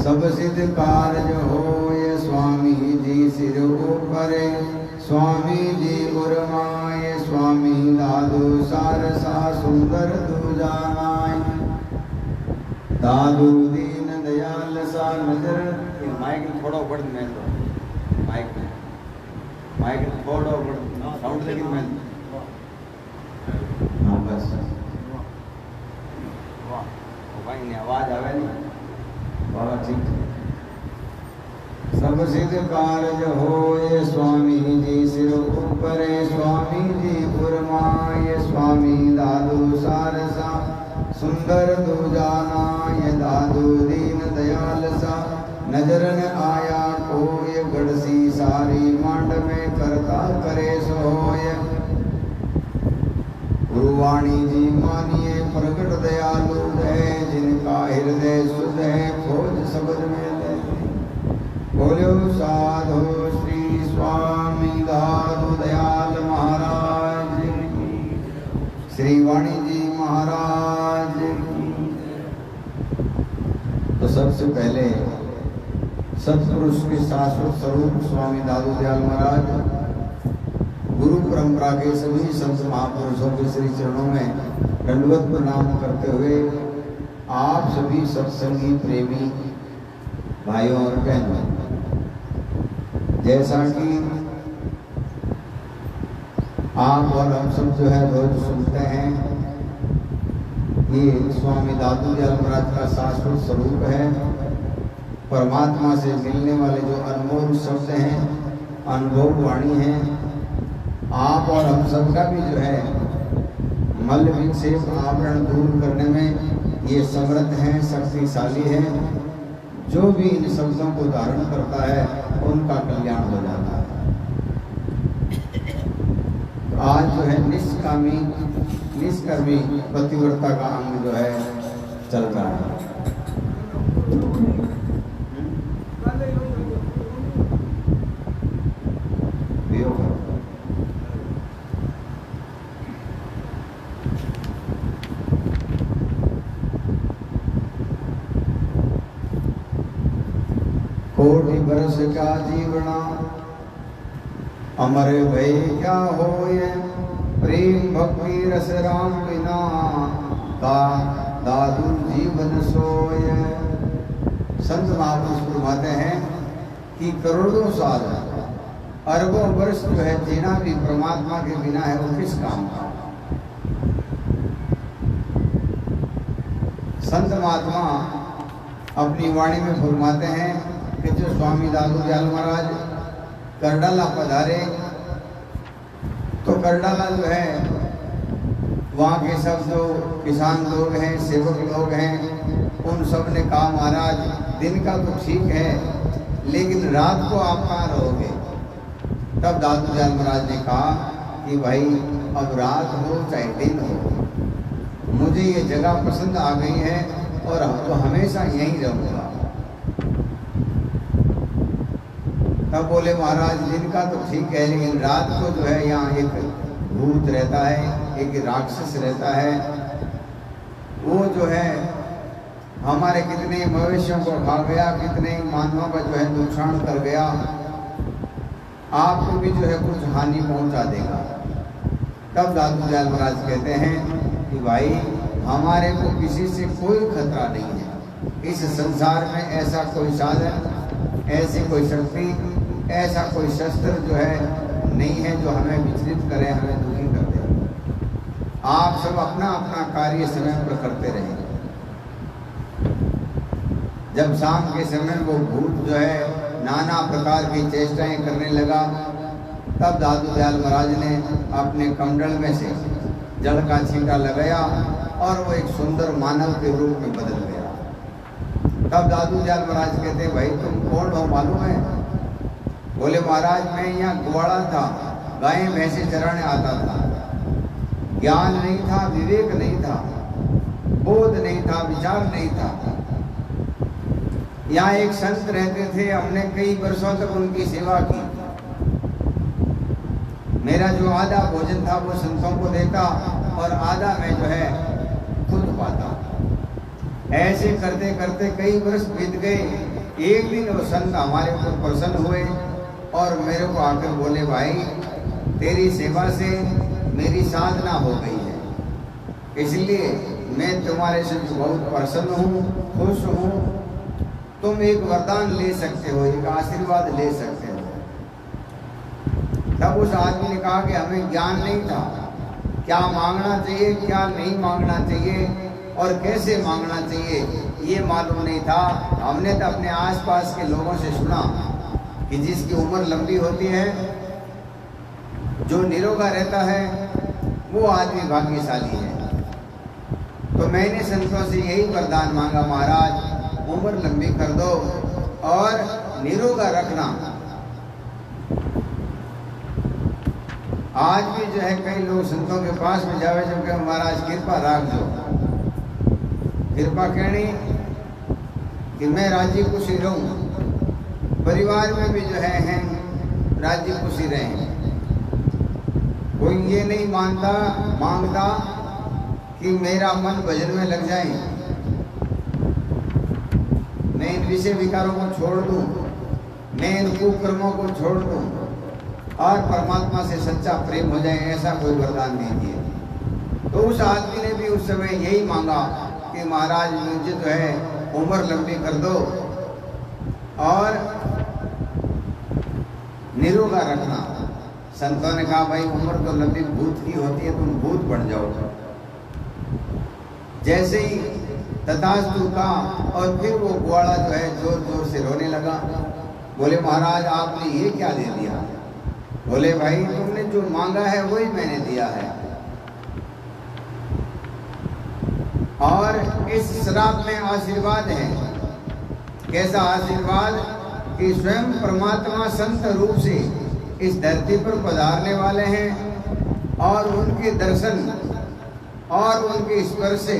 सब सिद्ध कार्य होय स्वामी जी सिर ऊपरे स्वामी जी उर्माए स्वामी दादू सारसा सुंदर दूजानाय दादू दीन दयाल सा नजर माइक थोड़ा ऊपर मैं तो माइक थोड़ा ऊपर साउंड लेकिन मैं हाँ बस भाई ने आवाज आवे नहीं बहुत ठीक सब सिद्ध कार्य होय स्वामी जी सिर ऊपरे स्वामी जी उर्माए स्वामी दादू सारसा सुंदर दूजानाय दादू दीन दयाल सा नजर न आया कोय गड़सी सारी मांड में करता करे सोय गुरुवाणी जी मानिए प्रगट दयालु है जिनका हृदय शुद्ध है खोज शब्द में ले बोलो साधु श्री स्वामी दादू दयाल महाराज श्री वाणी जी महाराज तो सबसे पहले सत्पुरुष के शाश्वत स्वरूप स्वामी दादू दयाल महाराज गुरु परंपरा के सभी संत महापुरुषों के श्री चरणों में दंडवत प्रणाम करते हुए आप सभी सत्संगी प्रेमी भाइयों और बहनों, जैसा कि आप और हम सब जो है रोज सुनते हैं, ये स्वामी दादू दयाल महाराज का शाश्वत स्वरूप है। परमात्मा से मिलने वाले जो अनमोल शब्द हैं, अनुभव वाणी है, आप और हम सबका भी जो है मल विक्षेप आवरण दूर करने में ये समर्थ हैं, शक्तिशाली है। जो भी इन शब्दों को धारण करता है उनका कल्याण हो जाता है। तो आज जो है निष्कर्मी पतिव्रता का अंग जो है चल रहा है। कोटि बरस का जीवना अमर भय क्या होय प्रेम भक्ति रस राम बिना का दादू जीवन सोय। संत महापुरुष फरमाते हैं कि करोड़ों साल अरबों वर्ष जो है जीना भी परमात्मा के बिना है वो किस काम का। संत महात्मा अपनी वाणी में फरमाते हैं कि जो स्वामी दादू दयाल महाराज करडाला पधारे तो करडाला जो है वहाँ के सब जो किसान लोग हैं, सेवक लोग हैं, उन सब ने कहा महाराज दिन का तो ठीक है लेकिन रात को आप कहाँ रहोगे। तब दादू दयाल महाराज ने कहा कि भाई अब रात हो चाहे दिन हो, मुझे ये जगह पसंद आ गई है और हम तो हमेशा यहीं रहूँगा। तब बोले महाराज दिन का तो ठीक है लेकिन रात को जो है यहाँ एक भूत रहता है, एक राक्षस रहता है, वो जो है हमारे कितने मवेशियों को खा गया, कितने मानवों का जो है नुकसान कर गया, आपको भी जो है कुछ हानि पहुंचा देगा। तब दादू दयाल महाराज कहते हैं कि भाई हमारे को किसी से कोई खतरा नहीं है। इस संसार में ऐसा कोई साधन, ऐसी कोई शक्ति, ऐसा कोई शस्त्र जो है नहीं है जो हमें विचलित करे, हमें दुखी कर दे। आप सब अपना अपना कार्य समय पर करते रहें। जब शाम के समय वो भूत जो है नाना प्रकार की चेष्टाएं करने लगा, तब दादू दयाल महाराज ने अपने कमंडल में से जल का छींटा लगाया और वो एक सुंदर मानव के रूप में बदल गया। तब दादू दयाल महाराज कहते भाई तुम कौन हो मालूम है? बोले महाराज मैं यहाँ ग्वाड़ा था, गायें भैंसे चराने आता था। ज्ञान नहीं था, विवेक नहीं था, बोध नहीं था, विचार नहीं था। यहाँ एक संत रहते थे, हमने कई वर्षों तक उनकी सेवा की। मेरा जो आधा भोजन था वो संतों को देता और आधा मैं जो है खुद पाता। ऐसे करते करते कई वर्ष बीत गए। एक दिन वो संत हमारे ऊपर प्रसन्न हुए और मेरे को आकर बोले, भाई तेरी सेवा से मेरी साधना हो गई है, इसलिए मैं तुम्हारे से बहुत प्रसन्न हूँ, खुश हूँ। तुम एक वरदान ले सकते हो, एक आशीर्वाद ले सकते हो। तब उस आदमी ने कहा कि हमें ज्ञान नहीं था, क्या मांगना चाहिए क्या नहीं मांगना चाहिए और कैसे मांगना चाहिए ये मालूम नहीं था। हमने तो अपने आसपास के लोगों से सुना कि जिसकी उम्र लंबी होती है, जो निरोगा रहता है, वो आदमी भाग्यशाली है। तो मैंने संतों से यही वरदान मांगा, महाराज उम्र लंबी कर दो और निरोगा रखना। आज भी जो है कई लोग संतों के पास में जावे जब कहे महाराज कृपा राख दो, कृपा कहनी कि मैं राजी खुशी रहूं, परिवार में भी जो है राजी खुशी रहें। कोई ये नहीं मांगता कि मेरा मन भजन में लग जाए, मैं इन विषय विकारों को छोड़ दूं, मैं इन कुकर्मों को छोड़ दूं और परमात्मा से सच्चा प्रेम हो जाए, ऐसा कोई वरदान नहीं दिया। तो उस आदमी ने भी उस समय यही मांगा कि महाराज मुझे जो है उम्र लंबी कर दो और निरोगा रखना। संतों ने कहा भाई उम्र तो लंबी भूत की होती है, तुम भूत बन जाओ। जैसे ही तथास्तु का और फिर वो ग्वाला जो है जोर जोर से रोने लगा। बोले महाराज आपने ये क्या दे दिया? बोले भाई तुमने जो मांगा है वही मैंने दिया है। और इस श्राप में आशीर्वाद है। कैसा आशीर्वाद कि स्वयं परमात्मा संत रूप से इस धरती पर पधारने वाले हैं और उनके दर्शन और उनके स्पर्श से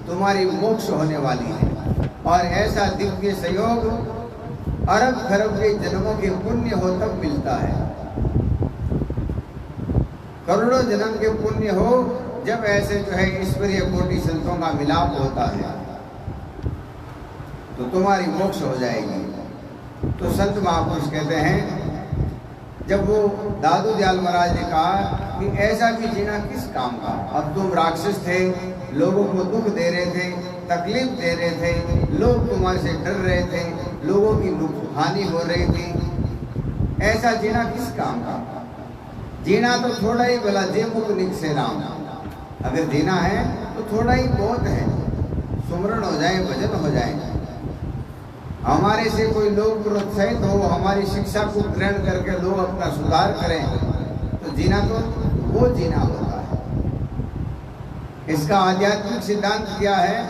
तुम्हारी मोक्ष होने वाली है। और ऐसा दिव्य सहयोग अरब खरब के जन्मों के पुण्य हो तब मिलता है। करोड़ों जन्म के पुण्य हो जब ऐसे जो है ईश्वरीय कोटि संतों का मिलाप होता है तो तुम्हारी मोक्ष हो जाएगी। तो संत महापुरुष कहते हैं, जब वो दादू दयाल महाराज ने कहा कि ऐसा भी जीना किस काम का, अब तुम राक्षस थे, लोगों को दुख दे रहे थे, तकलीफ दे रहे थे, लोग तुम्हारे से डर रहे थे, लोगों की हानि हो रही थी, ऐसा जीना किस काम का? जीना तो थोड़ा ही भला, जे मुख निक से राम। अगर जीना है तो थोड़ा ही बहुत है, सुमरण हो जाए, भजन हो जाए, हमारे से कोई लोग प्रोत्साहित हो, हमारी शिक्षा को ग्रहण करके लोग अपना सुधार करें, तो जीना तो वो जीना होता है। इसका आध्यात्मिक सिद्धांत क्या है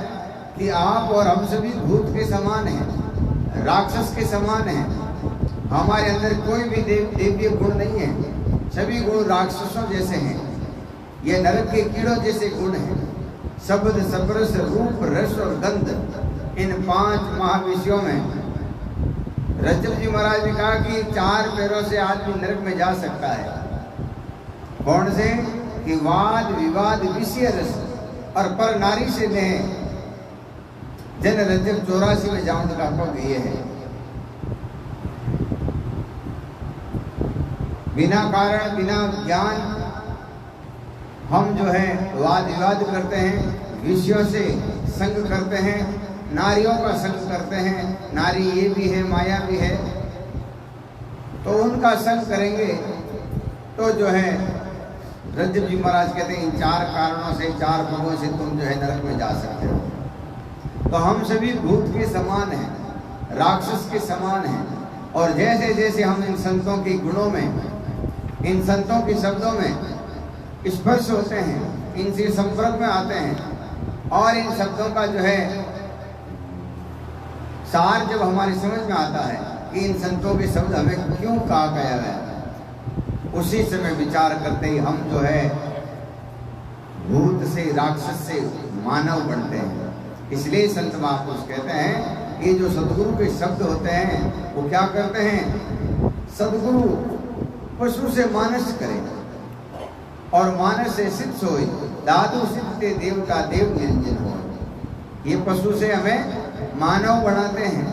कि आप और हम सभी भूत के समान हैं, राक्षस के समान हैं। हमारे अंदर कोई भी दिव्य गुण नहीं है, सभी गुण राक्षसों जैसे हैं। ये नरक के कीड़ों जैसे गुण हैं। शब्द, स्पर्श, रूप, रस और गंध, इन 5 महाविषयों में रज्जब जी महाराज ने कहा कि 4 पैरों से आदमी नरक में जा सकता है। कौन से? कि वाद विवाद विषय रस और पर नारी से मैं जन रज्जब 84 में जाऊं का कब ये है। बिना कारण बिना ज्ञान हम जो है वाद विवाद करते हैं, विषयों से संग करते हैं, नारियों का संग करते हैं। नारी ये भी है, माया भी है, तो उनका संग करेंगे तो जो है रज्जब जी महाराज कहते हैं इन 4 कारणों से, 4 गुणों से तुम जो है नरक में जा सकते हो। तो हम सभी भूत के समान हैं, राक्षस के समान हैं। और जैसे जैसे हम इन संतों के गुणों में, इन संतों के शब्दों में स्पर्श होते हैं, इनसे संपर्क में आते हैं और इन शब्दों का जो है सार जब हमारी समझ में आता है कि इन संतों के शब्द हमें क्यों कहा गया है, उसी समय विचार करते ही हम जो है भूत से, राक्षस से मानव बनते हैं। इसलिए संत महापुरुष कहते हैं ये जो सदगुरु के शब्द होते हैं वो क्या करते हैं? सदगुरु पशु से मानस करे और मानस से सिद्ध सोई, दादू सिद्ध ते देवता देव निरंजन हो। ये पशु से हमें मानव बनाते हैं,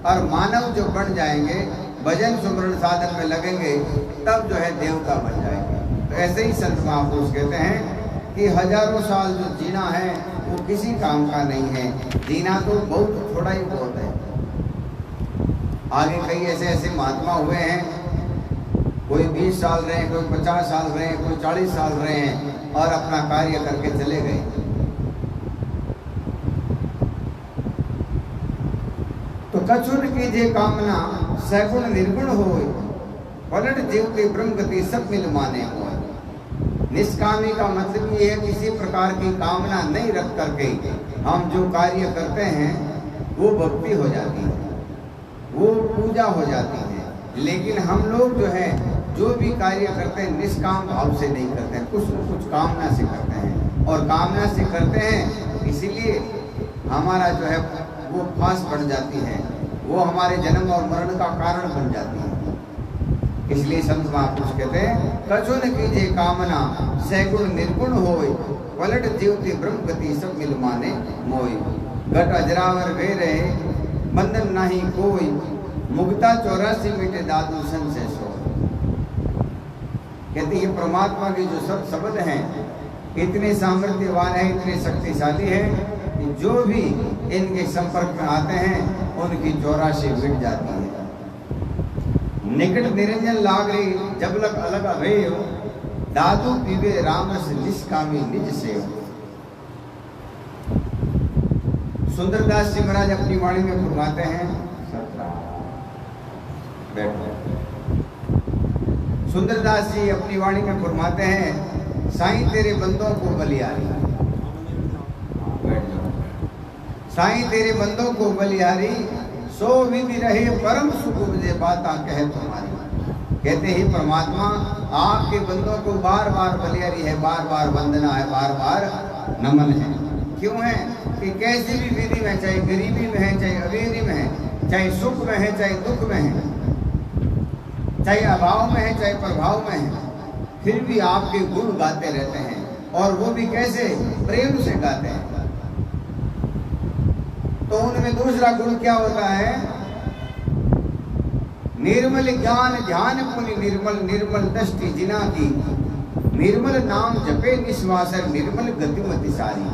और मानव जो बन जाएंगे, भजन सुमरण साधन में लगेंगे, तब जो है देवता बन जाएंगे। तो ऐसे ही संत महापुरुष कहते हैं कि हजारों साल जो जीना है वो किसी काम का नहीं है, जीना तो बहुत थोड़ा ही बहुत है। आगे कई ऐसे ऐसे महात्मा हुए हैं, कोई 20 साल रहे, कोई 50 साल रहे, कोई 40 साल रहे हैं और अपना कार्य करके चले गए। तो कछुन कीजिए कामना सगुण निर्गुण होए, पलट जीवते ब्रह्म गति सब मिल माने होए। निष्कामी का मतलब ये है किसी प्रकार की कामना नहीं रख करके हम जो कार्य करते हैं वो भक्ति हो जाती है, वो पूजा हो जाती है। लेकिन हम लोग जो है जो भी कार्य करते हैं निष्काम भाव से नहीं करते हैं, कुछ न कुछ कामना से करते हैं, और कामना से करते हैं इसीलिए हमारा जो है वो फांस बढ़ जाती है, वो हमारे जन्म और मरण का कारण बन जाती है। इसलिए संत महापुरुष कहते हैं कछु न कीजिए कामना सगुण निर्गुण होय, पलट जीवती ब्रह्म गति सब मिल माने मोय। घट अजरावर वे रहे बंधन नहीं कोई, मुक्ता 84 मिटे दादू सन से सो। कहते ये परमात्मा के जो सब शब्द हैं इतने सामर्थ्यवान है, इतने शक्तिशाली है कि जो भी इनके संपर्क में आते हैं उनकी 84 मिट जाती है। निकट निरंजन लाग रही जब लग अलग अभे हो, दादू पीवे राम से निष्कामी निज से हो। सुंदरदास जी महाराज अपनी वाणी में फरमाते हैं, सुंदरदास जी अपनी वाणी में फरमाते हैं, साईं तेरे बंदों को बलिहारी, साईं तेरे बंदों को बलिहारी, सो विधि रहे परम सुख उपजे बाता कहे तुम्हारी। कहते ही परमात्मा आपके बंदों को बार बार बलिहारी है, बार बार वंदना है, बार बार नमन है। क्यों है कि कैसी भी विधि में, चाहे गरीबी में है, चाहे अमीरी में है, चाहे सुख में है, चाहे दुख में है, चाहे अभाव में है, चाहे प्रभाव में है, फिर भी आपके गुण गाते रहते हैं, और वो भी कैसे, प्रेम से गाते हैं। तो उनमें दूसरा गुण क्या होता है, निर्मल ज्ञान ध्यान पुनि निर्मल, निर्मल दृष्टि जिना की, निर्मल नाम जपे निश्वासर, निर्मल गतिमति सारी।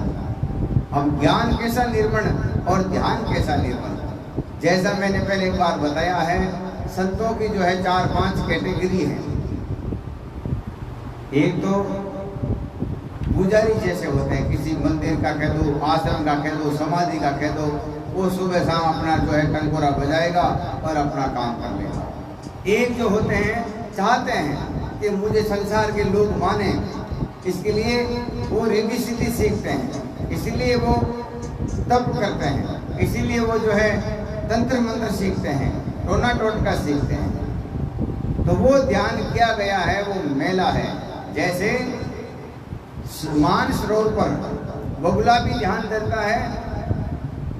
अब ज्ञान कैसा निर्मल और ध्यान कैसा निर्मल, जैसा मैंने पहले एक बार बताया है, संतों की जो है 4-5 कैटेगरी है। एक तो पुजारी जैसे होते हैं, किसी मंदिर का कह दो, आश्रम का कह दो, समाधि का कह दो, वो सुबह शाम अपना जो है कंकोरा बजाएगा और अपना काम कर लेगा। एक जो होते हैं चाहते हैं कि मुझे संसार के लोग माने, इसके लिए वो रिद्धि सिद्धि सीखते हैं, इसीलिए वो तप करते हैं, इसीलिए वो जो है तंत्र मंत्र सीखते हैं, टोना टोटका सीखते हैं। तो वो ध्यान किया गया है वो मेला है। जैसे मानसरोवर पर बगुला भी ध्यान देता है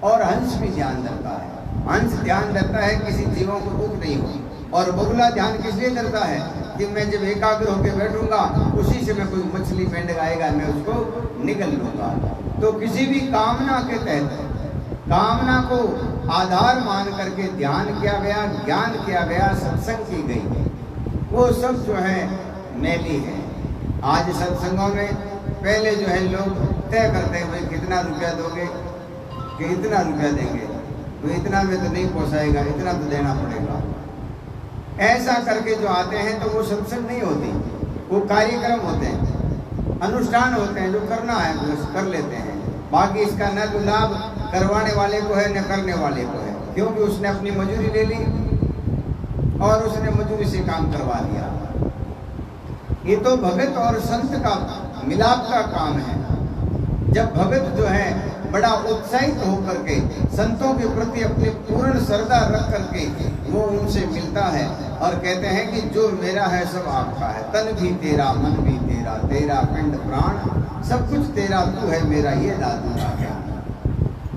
और हंस भी ध्यान देता है। हंस ध्यान देता है किसी जीवों को दुख नहीं हो, और बगुला ध्यान किस लिए करता है कि मैं जब एकाग्र होकर बैठूंगा उसी से मैं कोई मछली मेंढक आएगा मैं उसको निगल लूंगा। तो किसी भी कामना के तहत कामना को आधार मान करके ध्यान किया गया, ज्ञान किया गया, सत्संग की गई, वो सब जो है मैली है। आज सत्संगों में पहले जो है लोग तय करते हैं भाई कितना रुपया दोगे कि इतना रुपया देंगे, तो इतना में तो नहीं पोसाएगा, इतना तो देना पड़ेगा। ऐसा करके जो आते हैं तो वो सत्संग नहीं होती, वो कार्यक्रम होते हैं, अनुष्ठान होते हैं, जो करना है वो कर लेते हैं। बाकी इसका न तो लाभ करवाने वाले को है न करने वाले को है, क्योंकि उसने अपनी मजूरी ले ली और उसने मजूरी से काम करवा लिया। ये तो भगत और संत का मिलाप का काम है। जब भगत जो है बड़ा उत्साहित होकर के संतों के प्रति अपनी पूर्ण श्रद्धा रख करके वो उनसे मिलता है और कहते हैं कि जो मेरा है सब आपका है, तन भी तेरा, मन भी तेरा, तेरा पिंड प्राण सब कुछ तेरा, तू है मेरा, ये दादू का ज्ञान।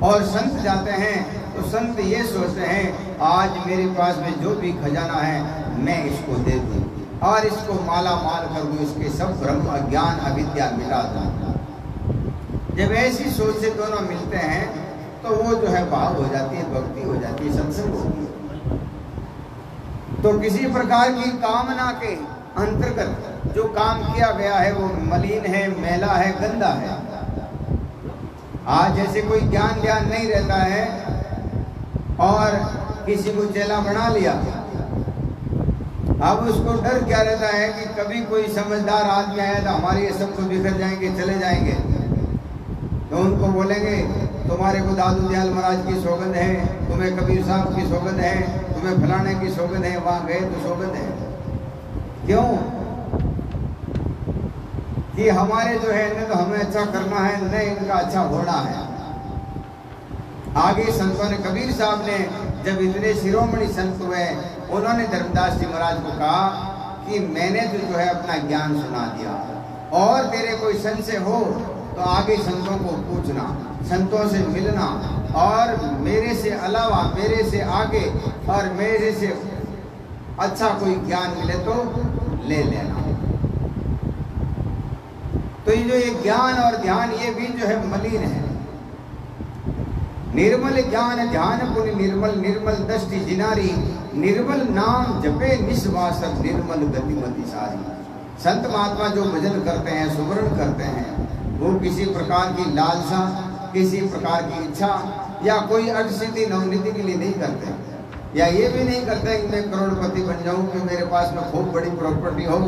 और संत जाते हैं तो संत ये सोचते हैं आज मेरे पास में जो भी खजाना है मैं इसको दे दूं और इसको माला माल कर दूं, इसके सब भ्रम अज्ञान अविद्या मिटा दूं। जब ऐसी सोच से दोनों मिलते हैं तो वो जो है भाव हो जाती है, भक्ति हो जाती है, सत्संग होती है। तो किसी प्रकार की कामना के अंतर्गत जो काम किया गया है वो मलिन है, मैला है, गंदा है। आज जैसे कोई ज्ञान नहीं रहता है और किसी को चेला बना लिया, अब उसको डर क्या रहता है कि कभी कोई समझदार आदमी आया तो हमारे ये सबको बिखर जाएंगे, चले जाएंगे। तो उनको बोलेंगे तुम्हारे को दादू दयाल महाराज की सौगंध है, तुम्हें कबीर साहब की सौगंध है, तुम्हें फलाने की सौगंध है, वहां गए तो सौगंध है। क्यों? कि हमारे जो है न तो हमें अच्छा करना है, न इनका अच्छा होना है। आगे संतों ने, कबीर साहब ने जब इतने शिरोमणि संत हुए, उन्होंने धर्मदास जी महाराज को कहा कि मैंने तो जो है अपना ज्ञान सुना दिया, और तेरे कोई संशय हो तो आगे संतों को पूछना, संतों से मिलना, और मेरे से अलावा, मेरे से आगे और मेरे से अच्छा कोई ज्ञान मिले तो ले लेना। तो ये जो ये ज्ञान और ध्यान, ये भी जो है मलिन है। निर्मल ज्ञान ध्यान पुनि निर्मल, निर्मल दृष्टि जिनारी, निर्मल नाम जपे निस्वास, निर्मल गतिमति सारी। संत महात्मा जो भजन करते हैं, सुमरण करते हैं, वो किसी प्रकार की लालसा, किसी प्रकार की इच्छा या कोई अर्थसिद्धि नवनीति के लिए नहीं करते, या ये भी नहीं करते कि मैं करोड़पति बन जाऊं, कि मेरे पास में खूब बड़ी प्रॉपर्टी हो,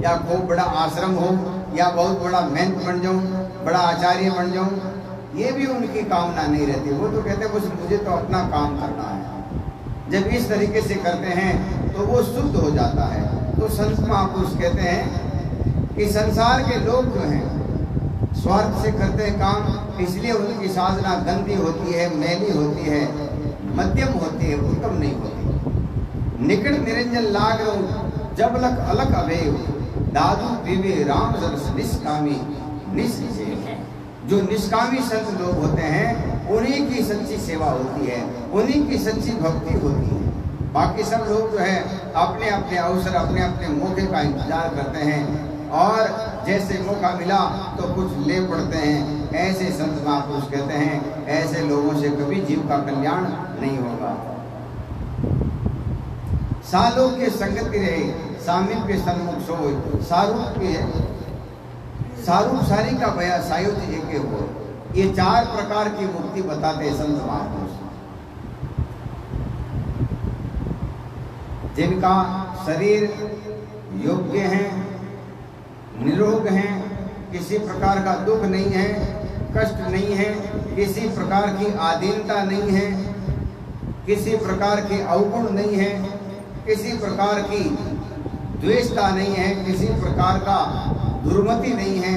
या खूब बड़ा आश्रम हो, या बहुत बड़ा महंत बन जाऊं, बड़ा आचार्य बन जाऊं। ये भी उनकी कामना नहीं रहती। वो तो कहते हैं बस मुझे तो अपना काम करना है। जब इस तरीके से करते हैं तो वो शुद्ध हो जाता है। तो संत महापुरुष कहते हैं कि संसार के लोग जो हैं स्वार्थ से करते हैं काम, इसलिए उनकी साधना गंदी होती है, मैली होती है, मध्यम होती है, उत्तम नहीं होती। निकट निरंजन लाग जब लक अलग अभेव, दादू पीवे राम रस निष्कामी निष्ठे। जो निष्कामी संत लोग होते हैं उन्हीं की सच्ची सेवा होती है, उन्हीं की सच्ची भक्ति होती है। बाकी सब लोग जो है अपने अपने अवसर, अपने अपने मौके का इंतजार करते हैं, और जैसे मौका मिला तो कुछ ले पड़ते हैं। ऐसे संत महापुरुष कहते हैं ऐसे लोगों से कभी जीव का कल्याण नहीं होगा। सालों के संगति रहे, सामीप्य सन्मुख सोई, सारूप सारी का भया सायुज एके हो। ये 4 प्रकार की मुक्ति बताते संत महापुरुष, जिनका शरीर योग्य है, निरोग है, किसी प्रकार का दुख नहीं है, कष्ट नहीं है, किसी प्रकार की आधीनता नहीं है, किसी प्रकार के अवगुण नहीं है, किसी प्रकार की द्वेषता नहीं है, किसी प्रकार का दुर्मति नहीं है।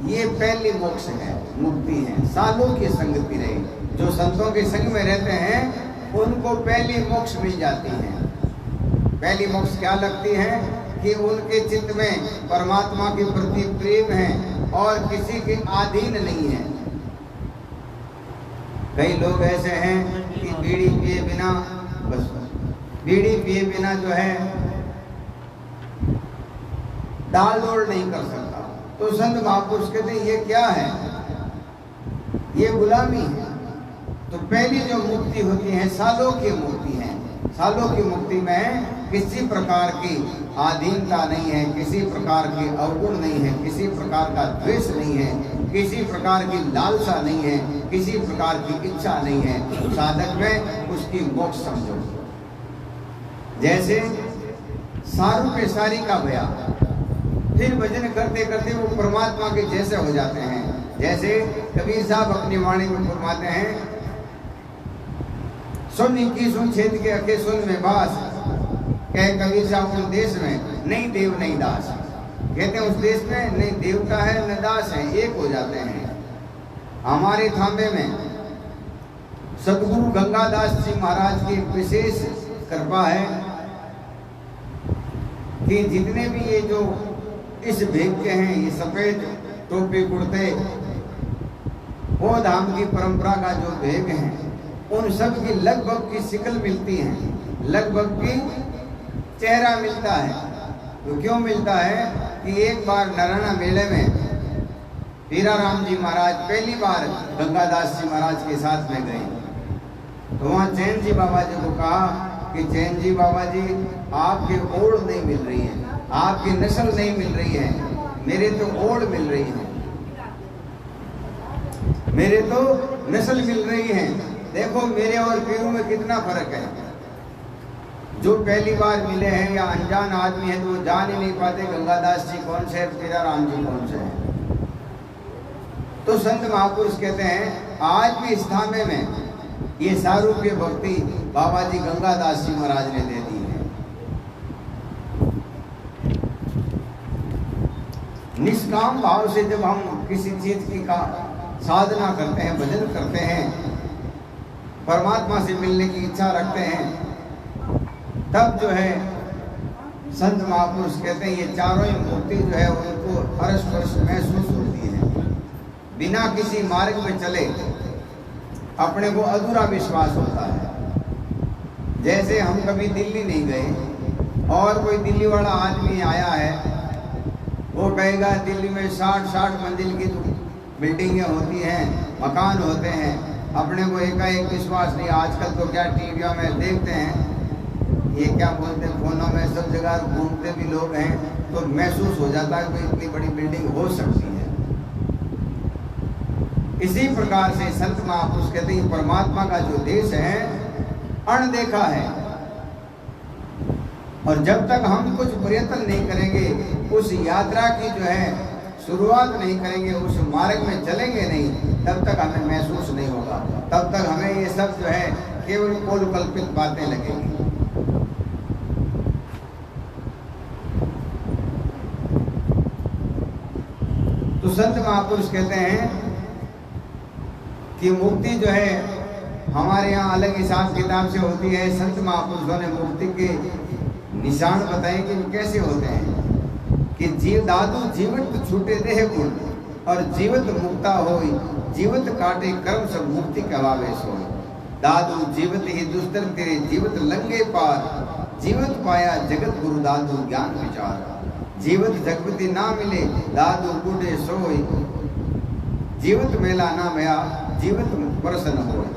ये पहली मोक्ष है, मुक्ति है। सालों की संगति रही, जो संतों के संग में रहते हैं उनको पहली मोक्ष मिल जाती है। पहली मोक्ष क्या लगती है कि उनके चित्त में परमात्मा के प्रति प्रेम है और किसी के अधीन नहीं है। कई लोग ऐसे हैं कि बीड़ी पिए बिना, बस बीड़ी पिए बिना जो है डाल डोल नहीं कर सकता। तो संत महापुरुष कहते हैं ये क्या है, ये गुलामी है। तो पहली जो मुक्ति होती है सालों की मुक्ति है। सालों की मुक्ति में किसी प्रकार की आधीनता नहीं है, किसी प्रकार के अवगुण नहीं है, किसी प्रकार का द्वेष नहीं है, किसी प्रकार की लालसा नहीं है, किसी प्रकार की इच्छा नहीं है। साधक में उसकी मोक्ष समझो। जैसे सारू पे सारी का भया, फिर भजन करते करते वो परमात्मा के जैसे हो जाते हैं। जैसे कबीर साहब अपनी वाणी में फरमाते हैं, सुन की सुन छेद के अके सुन में बास, कहे कबीर साहब उस देश में नहीं देव नहीं दास। कहते हैं उस देश में नहीं देवता है न दास है, एक हो जाते हैं। हमारे थांबे में सदगुरु गंगादास जी महाराज की विशेष कृपा है कि जितने भी ये जो इस भेद के हैं, ये सफेद टोपी कुर्ते, वो धाम की परंपरा का जो भेद है, उन सब की लगभग की शिकल मिलती है, लगभग की चेहरा मिलता है। तो क्यों मिलता है कि एक बार नारायण मेले में हीराराम जी महाराज पहली बार गंगादास जी महाराज के साथ में गए, तो वहाँ चैन जी बाबा जी को कहा कि चैन जी बाबा जी, आपकी ओढ़ नहीं मिल रही है, आपकी नस्ल नहीं मिल रही है, मेरे तो ओढ़ मिल रही है, मेरे तो नस्ल मिल रही है। देखो मेरे और पीरू में कितना फर्क है। जो पहली बार मिले हैं या अनजान आदमी है तो वो जान ही नहीं पाते गंगादास जी कौन से, हीराराम जी कौन से हैं। तो संत महापुरुष कहते हैं आज भी इस थामे में ये सारूप्य भक्ति बाबा जी गंगादास जी महाराज ने दे दी है। निष्काम भाव से जब हम किसी चीज की का साधना करते हैं, भजन करते हैं, परमात्मा से मिलने की इच्छा रखते हैं, तब जो है संत महापुरुष कहते हैं ये चारों ही मूर्ति जो है उनको हर्ष वर्ष महसूस होती है। बिना किसी मार्ग में चले अपने को अधूरा विश्वास होता है। जैसे हम कभी दिल्ली नहीं गए और कोई दिल्ली वाला आदमी आया है, वो कहेगा दिल्ली में 60 मंजिल की बिल्डिंगें होती हैं, मकान होते हैं, अपने को एकाएक विश्वास नहीं। आजकल तो क्या टीवियों में देखते हैं, ये क्या बोलते हैं, फोनों में सब जगह घूमते भी लोग हैं, तो महसूस हो जाता है कि इतनी बड़ी बिल्डिंग हो सकती है। इसी प्रकार से संत महापुरुष कहते हैं परमात्मा का जो देश है अनदेखा है, और जब तक हम कुछ प्रयत्न नहीं करेंगे, उस यात्रा की जो है शुरुआत नहीं करेंगे, उस मार्ग में चलेंगे नहीं, तब तक हमें महसूस नहीं होगा। तब तक हमें ये सब जो है केवल कल्पित बातें लगेंगी। तो संत महापुरुष कहते हैं कि मुक्ति जो है हमारे यहाँ अलग हिसाब किताब से होती है। संत महापुरुषों ने मुक्ति के निशान बताए कि कैसे होते हैं कि जीव दादू जीवित छूटे देह गुण और जीवित मुक्ता होई, जीवित काटे कर्म सब मुक्ति कहवावे सोई। दादू जीवित ही दुस्तर तेरे जीवित लंगे पार, जीवित पाया जगत गुरु दादू ज्ञान विचार। जीवित जगपति ना मिले दादू बूढ़े सोई, जीवित मेला ना भया जीवित प्रसन्न होए।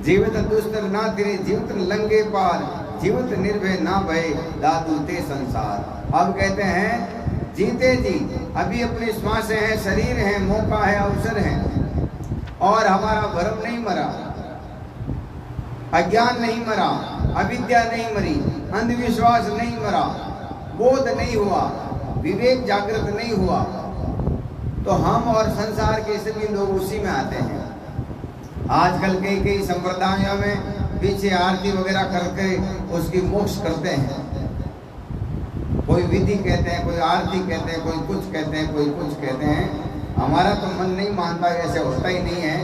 जीवित दुस्तर ना तेरे जीवित लंगे पार, जीवित निर्भय ना भय दादू ते संसार। अब कहते हैं जीते जी अभी अपनी श्वासें हैं, शरीर है, मौका है, अवसर है, और हमारा भ्रम नहीं मरा, अज्ञान नहीं मरा, अविद्या नहीं मरी, अंधविश्वास नहीं मरा, बोध नहीं हुआ, विवेक जागृत नहीं हुआ, तो हम और संसार के सभी लोग उसी में आते हैं। आजकल कई संप्रदायों में पीछे आरती वगैरह करके उसकी मोक्ष करते हैं। कोई विधि कहते हैं, कोई आरती कहते हैं, कोई कुछ कहते हैं, कोई कुछ कहते हैं। हमारा तो मन नहीं मानता, ऐसे होता ही नहीं है।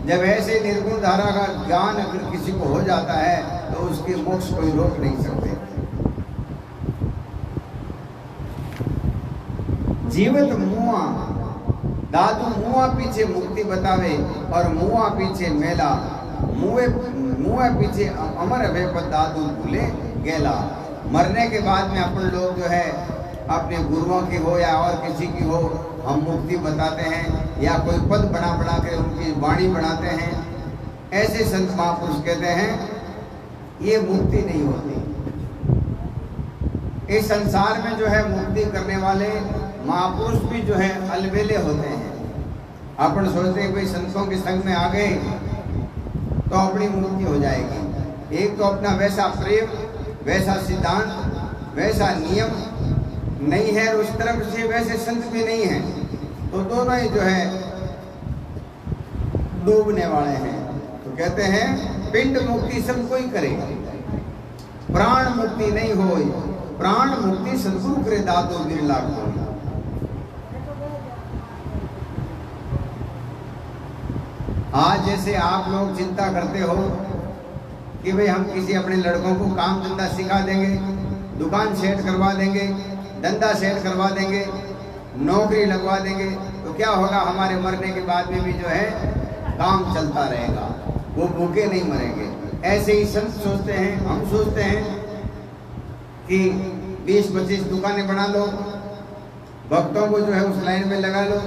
जब ऐसे निर्गुण धारा का ज्ञान अगर किसी को हो जाता है तो उसकी मोक्ष कोई रोक नहीं सकते। जीवित मुआ दादू मुआ पीछे मुक्ति बतावे और मुआ पीछे मेला, मुआ पीछे अमर अभय पर दादू भूले गेला। मरने के बाद में अपन लोग जो है अपने गुरुओं की हो या और किसी की हो, हम मुक्ति बताते हैं या कोई पद बना कर उनकी वाणी बनाते हैं। ऐसे संत महापुरुष कहते हैं ये मुक्ति नहीं होती। इस संसार में जो है मुक्ति करने वाले महापुरुष भी जो है अलबेले होते हैं। अपन सोचते हैं कोई संतों के संग में आ गए तो अपनी मुक्ति हो जाएगी। एक तो अपना वैसा प्रेम, वैसा सिद्धांत, वैसा नियम नहीं है, और उस तरफ से वैसे संत भी नहीं है, तो दोनों ही जो है डूबने वाले हैं। तो कहते हैं पिंड मुक्ति सब कोई करे, प्राण मुक्ति नहीं होई, प्राण मुक्ति सदगुरु करे दादो बिरला कोई। आज जैसे आप लोग चिंता करते हो कि भाई हम किसी अपने लड़कों को काम धंधा सिखा देंगे, दुकान सेट करवा देंगे, धंधा सेट करवा देंगे, नौकरी लगवा देंगे, तो क्या होगा, हमारे मरने के बाद में भी जो है काम चलता रहेगा, वो भूखे नहीं मरेंगे। ऐसे ही संत सोचते हैं, हम सोचते हैं कि 20-25 दुकानें बना लो, भक्तों को जो है उस लाइन में लगा लो,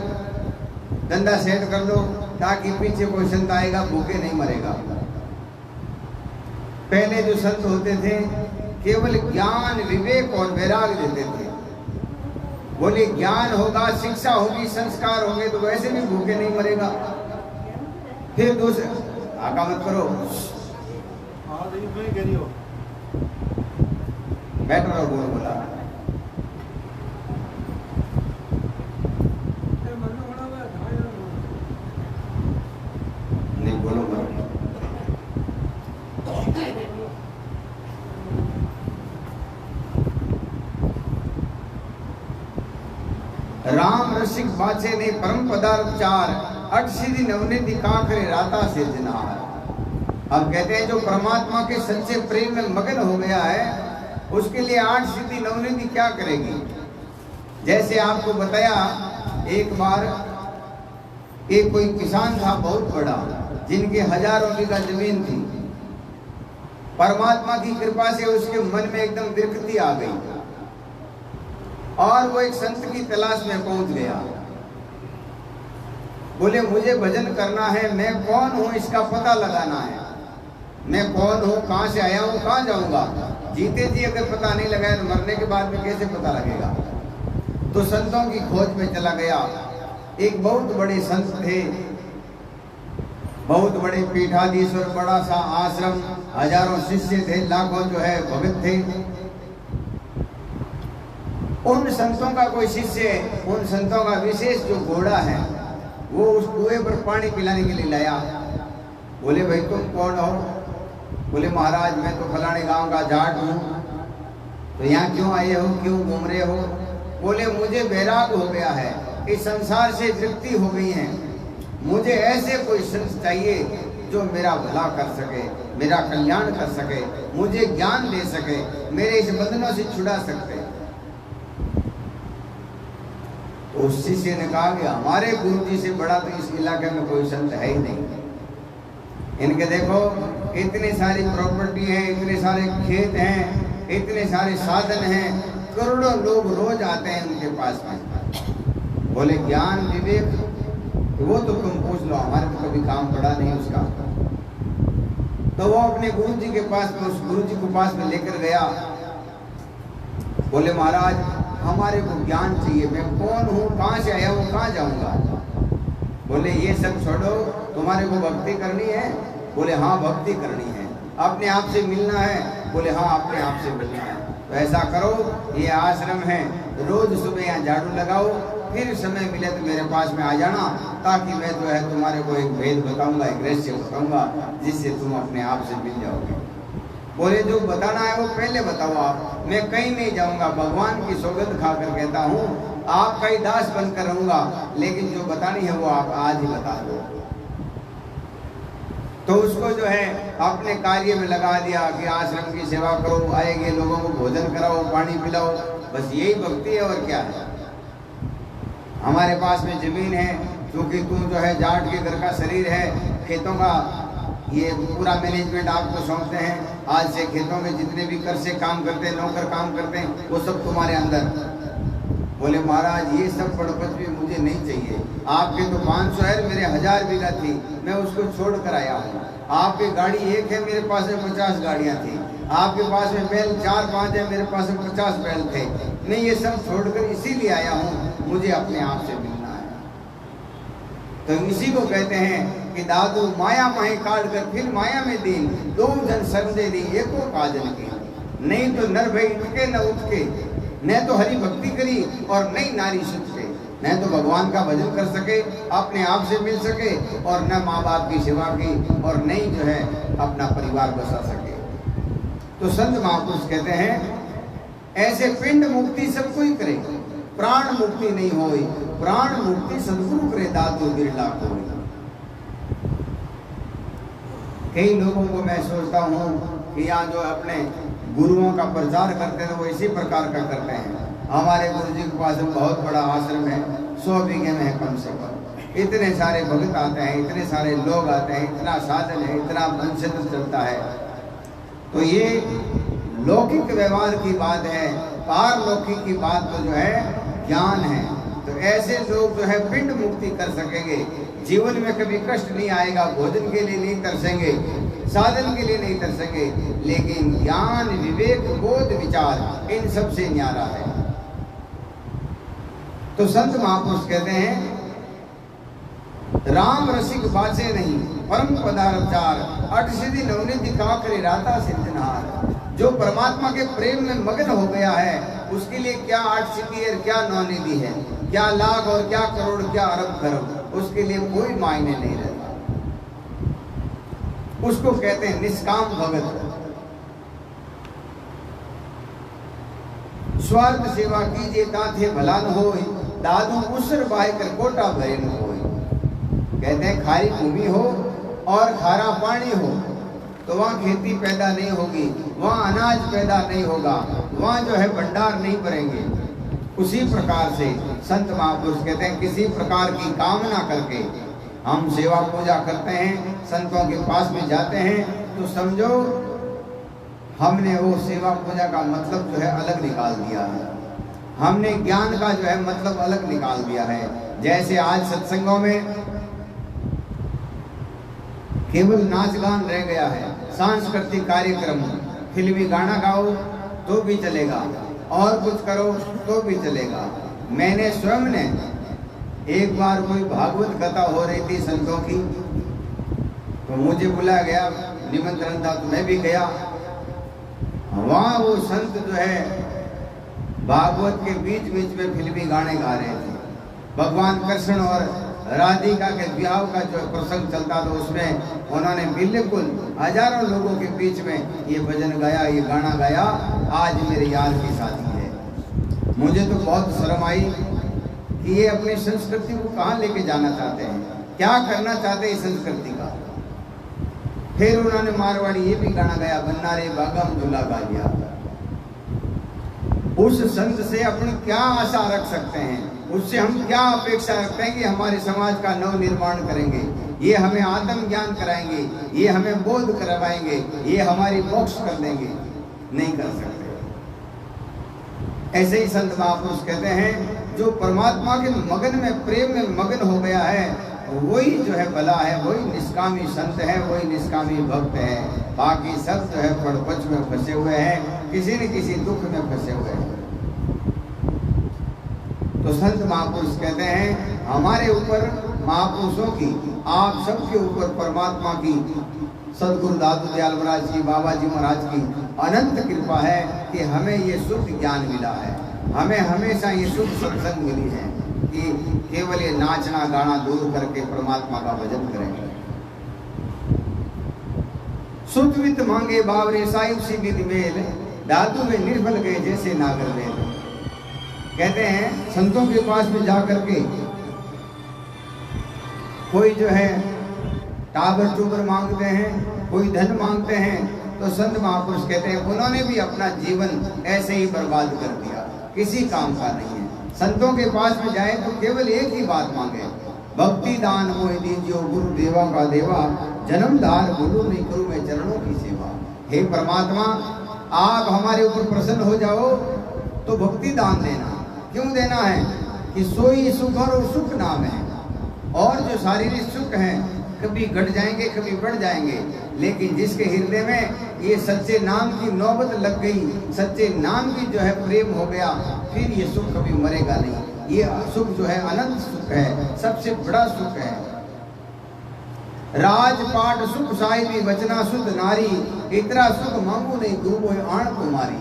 धंधा सेट कर दो ताकि पीछे कोई संत आएगा भूखे नहीं मरेगा। पहले जो संत होते थे केवल ज्ञान, विवेक और वैराग्य देते थे। बोले ज्ञान होगा, शिक्षा होगी, संस्कार होंगे तो वैसे भी भूखे नहीं मरेगा। फिर दूसरे आका मत करो, बैठ रहो, बोला नहीं, बोलो बोलो। राम रसिक बाचे ने परम पदार्थ चार, अट सिद्धि नवनिधि काखरे राता से जनार। अब कहते हैं जो परमात्मा के सच्चे प्रेम में मगन हो गया है उसके लिए आठ सिद्धि नवनिधि क्या करेगी। जैसे आपको बताया एक बार, एक कोई किसान था बहुत बड़ा, जिनके हजारों बीघा जमीन थी। परमात्मा की कृपा से उसके मन में एकदम विरक्ति आ गई और वो एक संत की तलाश में पहुंच गया। बोले मुझे भजन करना है, मैं कौन हूं इसका पता लगाना है। मैं कौन हूं, कहां से आया हूं, कहां जाऊंगा। जीते जी अगर पता नहीं लगाया तो मरने के बाद में कैसे पता लगेगा। तो संतों की खोज में चला गया। एक बहुत बड़े संत थे, बहुत बड़े पीठाधीश्वर, बड़ा सा आश्रम, हजारों शिष्य थे, लाखों जो है भगत थे। उन संतों का कोई शिष्य, उन संतों का विशेष जो घोड़ा है वो उस कुएं पर पानी पिलाने के लिए लाया। बोले भाई तुम कौन हो। बोले महाराज मैं तो फलाने गांव का जाट हूँ। तो यहाँ क्यों आए हो, क्यों घूम रहे हो। बोले मुझे वैराग हो गया है, इस संसार से तृप्ति हो गई है, मुझे ऐसे कोई संत चाहिए जो मेरा भला कर सके, मेरा कल्याण कर सके, मुझे ज्ञान दे सके, मेरे इस बंधनों से छुड़ा सकते। तो उस शिष्य ने कहा कि हमारे गुरु जी से बड़ा तो इस इलाके में कोई संत है ही नहीं। इनके देखो इतनी सारी प्रॉपर्टी है, इतने सारे खेत हैं, इतने सारे साधन हैं, करोड़ों लोग रोज आते हैं उनके पास में। बोले ज्ञान विवेक वो तो तुम पूछ लो, हमारे तो कभी काम पड़ा नहीं उसका। तो वो अपने गुरु जी के पास में, उस गुरु जी को पास में लेकर गया। बोले महाराज हमारे को ज्ञान चाहिए, मैं कौन हूँ, कहाँ से आया हूँ, कहाँ जाऊँगा। बोले ये सब छोड़ो, तुम्हारे को भक्ति करनी है। बोले हाँ भक्ति करनी है। अपने आप से मिलना है। बोले हाँ अपने आप से मिलना है। तो ऐसा करो, ये आश्रम है, रोज सुबह यहाँ झाड़ू लगाओ, फिर समय मिले तो मेरे पास में आ जाना, ताकि मैं जो है तुम्हारे को एक भेद बताऊंगा, एक रहस्य बताऊंगा, जिससे तुम अपने आप से मिल जाओगे। बोले जो बताना है वो पहले बताओ आप, मैं कहीं नहीं जाऊंगा, भगवान की सौगंध खाकर कहता हूँ, आपका ही दास बनकर रहूंगा, लेकिन जो बतानी है वो आप आज ही बता दो। तो उसको जो है अपने कार्य में लगा दिया कि आश्रम की सेवा करो, आएंगे लोगों को भोजन कराओ, पानी पिलाओ, बस यही भक्ति है और क्या है। हमारे पास में जमीन है, क्योंकि तू जो है जाट के घर का शरीर है, खेतों का ये पूरा मैनेजमेंट आपको सौंपते हैं। आज से खेतों में जितने भी कर से काम करते हैं, नौकर काम करते हैं, वो सब तुम्हारे अंदर। बोले महाराज ये सब बड़पच भी मुझे नहीं चाहिए। आपके तो 500 है, मेरे 1000 बीघा थी, मैं उसको छोड़ कर आया हूँ। आपकी गाड़ी एक है, मेरे पास में 50 गाड़ियाँ थी। आपके पास में बैल 4-5 है, मेरे पास में 50 बैल थे। मैं ये सब छोड़कर इसीलिए आया हूँ, मुझे अपने आप से मिलना है। तो इसी को कहते हैं कि दादू माया माही काट कर फिर माया में दीन, दो जन समझे दी एको काजल की। नहीं तो नर भई उठके न उठके, न तो हरि भक्ति करी और नहीं नारी सुख के। न तो भगवान का भजन कर सके, अपने आप से मिल सके, और न माँ बाप की सेवा की, और नहीं जो है अपना परिवार बसा सके। तो संत महापुरुष कहते हैं ऐसे पिंड मुक्ति सब कोई करे, प्राण मुक्ति नहीं होई, प्राण मुक्ति सदगुरु करे दादू बिरला कोई। कई लोगों को मैं सोचता हूँ कि यहाँ जो अपने गुरुओं का प्रचार करते हैं वो इसी प्रकार का करते हैं। हमारे गुरु जी के पास में बहुत बड़ा आश्रम है, 100 बीघे में है कम से कम। इतने सारे भक्त आते हैं, इतने सारे लोग आते हैं, इतना साधन है, इतना वंशज चलता है। तो ये लौकिक व्यवहार की बात है, पारलौकिक की बात तो जो है ज्ञान है। तो ऐसे लोग जो है पिंड मुक्ति कर सकेंगे, जीवन में कभी कष्ट नहीं आएगा, भोजन के लिए नहीं तरसेंगे, साधन के लिए नहीं तरसेंगे, लेकिन ज्ञान विवेक बोध विचार इन सबसे न्यारा है। तो संत महापुरुष कहते हैं राम रसिक बाचे नहीं परम पदार्थार अट सिद्धि नवनिधि का करे राता सिद्धनार। जो परमात्मा के प्रेम में मग्न हो गया है उसके लिए क्या आठ सिद्धि है, क्या नवनिधि है, क्या लाख और क्या करोड़, क्या अरब खरब, उसके लिए कोई मायने नहीं रहता। उसको कहते हैं निष्काम भगत। स्वार्थ सेवा कीजिए ताथे भला न होए, दादू उसर बाहे कर कोटा भरे न होए। कहते हैं खारी भूमि हो और खारा पानी हो तो वहाँ खेती पैदा नहीं होगी, वहाँ अनाज पैदा नहीं होगा, वहाँ जो है भंडार नहीं भरेंगे। उसी प्रकार से संत महापुरुष कहते हैं किसी प्रकार की कामना करके हम सेवा पूजा करते हैं, संतों के पास में जाते हैं, तो समझो हमने वो सेवा पूजा का मतलब जो है अलग निकाल दिया है, हमने ज्ञान का जो है मतलब अलग निकाल दिया है। जैसे आज सत्संगों में केवल नाच गान रह गया है, सांस्कृतिक कार्यक्रम, फिल्मी गाना गाओ तो भी चलेगा और कुछ करो तो भी चलेगा। मैंने स्वयं ने एक बार कोई भागवत कथा हो रही थी संतों की, तो मुझे बुलाया गया, निमंत्रण था, तो मैं भी गया। वहाँ वो संत जो है भागवत के बीच बीच में फिल्मी गाने गा रहे थे। भगवान कृष्ण और राधिका के विवाह का जो प्रसंग चलता था उसमें उन्होंने बिल्कुल हजारों लोगों के बीच में ये भजन गाया, ये गाना गाया, आज मेरे यार की शादी है। मुझे तो बहुत शर्म आई कि ये अपनी संस्कृति को कहाँ लेके जाना चाहते हैं, क्या करना चाहते हैं इस संस्कृति का। फिर उन्होंने मारवाड़ी ये भी गाना गाया, बन्ना रे बागम दूल्हा गा लिया। उस संत से अपन क्या आशा रख सकते हैं, उससे हम क्या अपेक्षा रखते हैं कि हमारे समाज का नव निर्माण करेंगे, ये हमें आत्म ज्ञान कराएंगे, ये हमें बोध करवाएंगे, ये हमारी मोक्ष कर देंगे? नहीं कर सकते। ऐसे ही संत महापुरुष कहते हैं जो परमात्मा के मगन में प्रेम में मगन हो गया है वही जो है भला है, वही निष्कामी संत है, वही निष्कामी भक्त है। बाकी सब जो है फड़पच में फंसे हुए हैं, किसी न किसी दुख में फंसे हुए हैं। तो संत महापुरुष कहते हैं हमारे ऊपर महापुरुषों की, आप सबके ऊपर परमात्मा की, सदगुरु दादू दयाल महाराज जी, बाबा जी महाराज की अनंत कृपा है कि हमें ये शुद्ध ज्ञान मिला है, हमें हमेशा ये शुद्ध सत्संग मिली है कि केवल ये नाचना गाना दूर करके परमात्मा का भजन करेंगे। सुत वित मांगे बावरे साहिब सी विधि मेल, दादू में निर्बल गए जैसे नागर मेल। कहते हैं संतों के पास में जाकर के कोई जो है टाबर टूबर मांगते हैं, कोई धन मांगते हैं, तो संत महापुरुष कहते हैं उन्होंने भी अपना जीवन ऐसे ही बर्बाद कर दिया, किसी काम का नहीं है। संतों के पास में जाए तो केवल एक ही बात मांगे, भक्ति दान मोहि दीजियो गुरु देवा का देवा, जन्मदार बोलो नहीं करूं मैं चरणों की सेवा। हे परमात्मा, आप हमारे ऊपर प्रसन्न हो जाओ तो भक्ति दान देना। क्यों देना है कि सोई सुख और सुख नाम है, और जो शारीरिक सुख हैं कभी घट जाएंगे कभी बढ़ जाएंगे, लेकिन जिसके हृदय में ये सच्चे नाम की नौबत लग गई, सच्चे नाम की जो है प्रेम हो गया, फिर ये सुख कभी मरेगा नहीं। ये सुख जो है अनंत सुख है, सबसे बड़ा सुख है। राजपाट सुख साहिबी वचना शुद्ध नारी, इतना सुख मांगू नहीं दूबो आण तुम्हारी।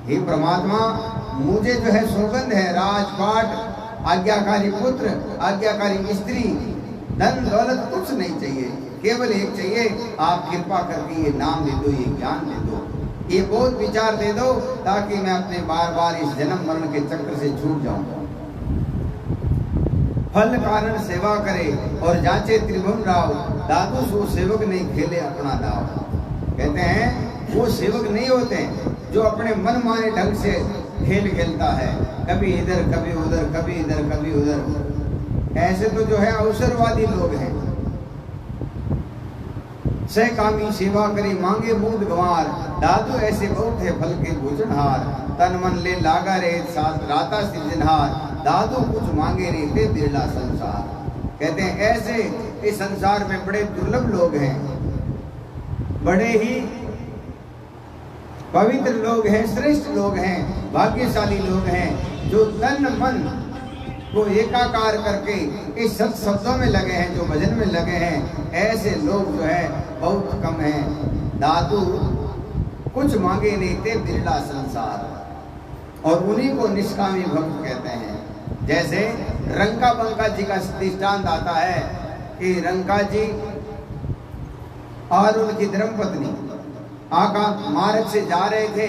हे परमात्मा, मुझे जो है सौगंध है, राजपाट, आज्ञाकारी पुत्र, आज्ञाकारी स्त्री, धन दौलत कुछ नहीं चाहिए, केवल एक चाहिए, आप कृपा करके ये नाम दे दो, ये ज्ञान दे दो, ये बोध विचार दे दो, ताकि मैं अपने बार बार इस जन्म मरण के चक्र से छूट जाऊं। फल कारण सेवा करे और जांचे त्रिभुवन राव, दादू सो सेवक नहीं खेले अपना दाव। कहते हैं वो सेवक नहीं होते जो अपने मन माने ढंग से खेल खेलता है, कभी इधर कभी उधर, कभी इधर कभी उधर। ऐसे तो जो है अवसरवादी लोग हैं। सहकामी सेवा करे मांगे मुग्ध गंवार, दादू ऐसे बहुत है फल के भोजनहार। तन मन ले लागा रे साथ राता सिरजनहार, दादू कुछ मांगे नहीं थे बिरला संसार। कहते हैं ऐसे इस संसार में बड़े दुर्लभ लोग हैं, बड़े ही पवित्र लोग हैं, श्रेष्ठ लोग हैं, भाग्यशाली लोग हैं जो तन मन को एकाकार करके इस सत शब्दों में लगे हैं, जो भजन में लगे हैं। ऐसे लोग जो है बहुत कम हैं। दादू कुछ मांगे नहीं थे बिरला संसार, और उन्हीं को निष्कामी भक्त कहते हैं। जैसे रंका बंका जी का दृष्टांत आता है कि रंका जी और उनकी धर्मपत्नी आका मार्ग से जा रहे थे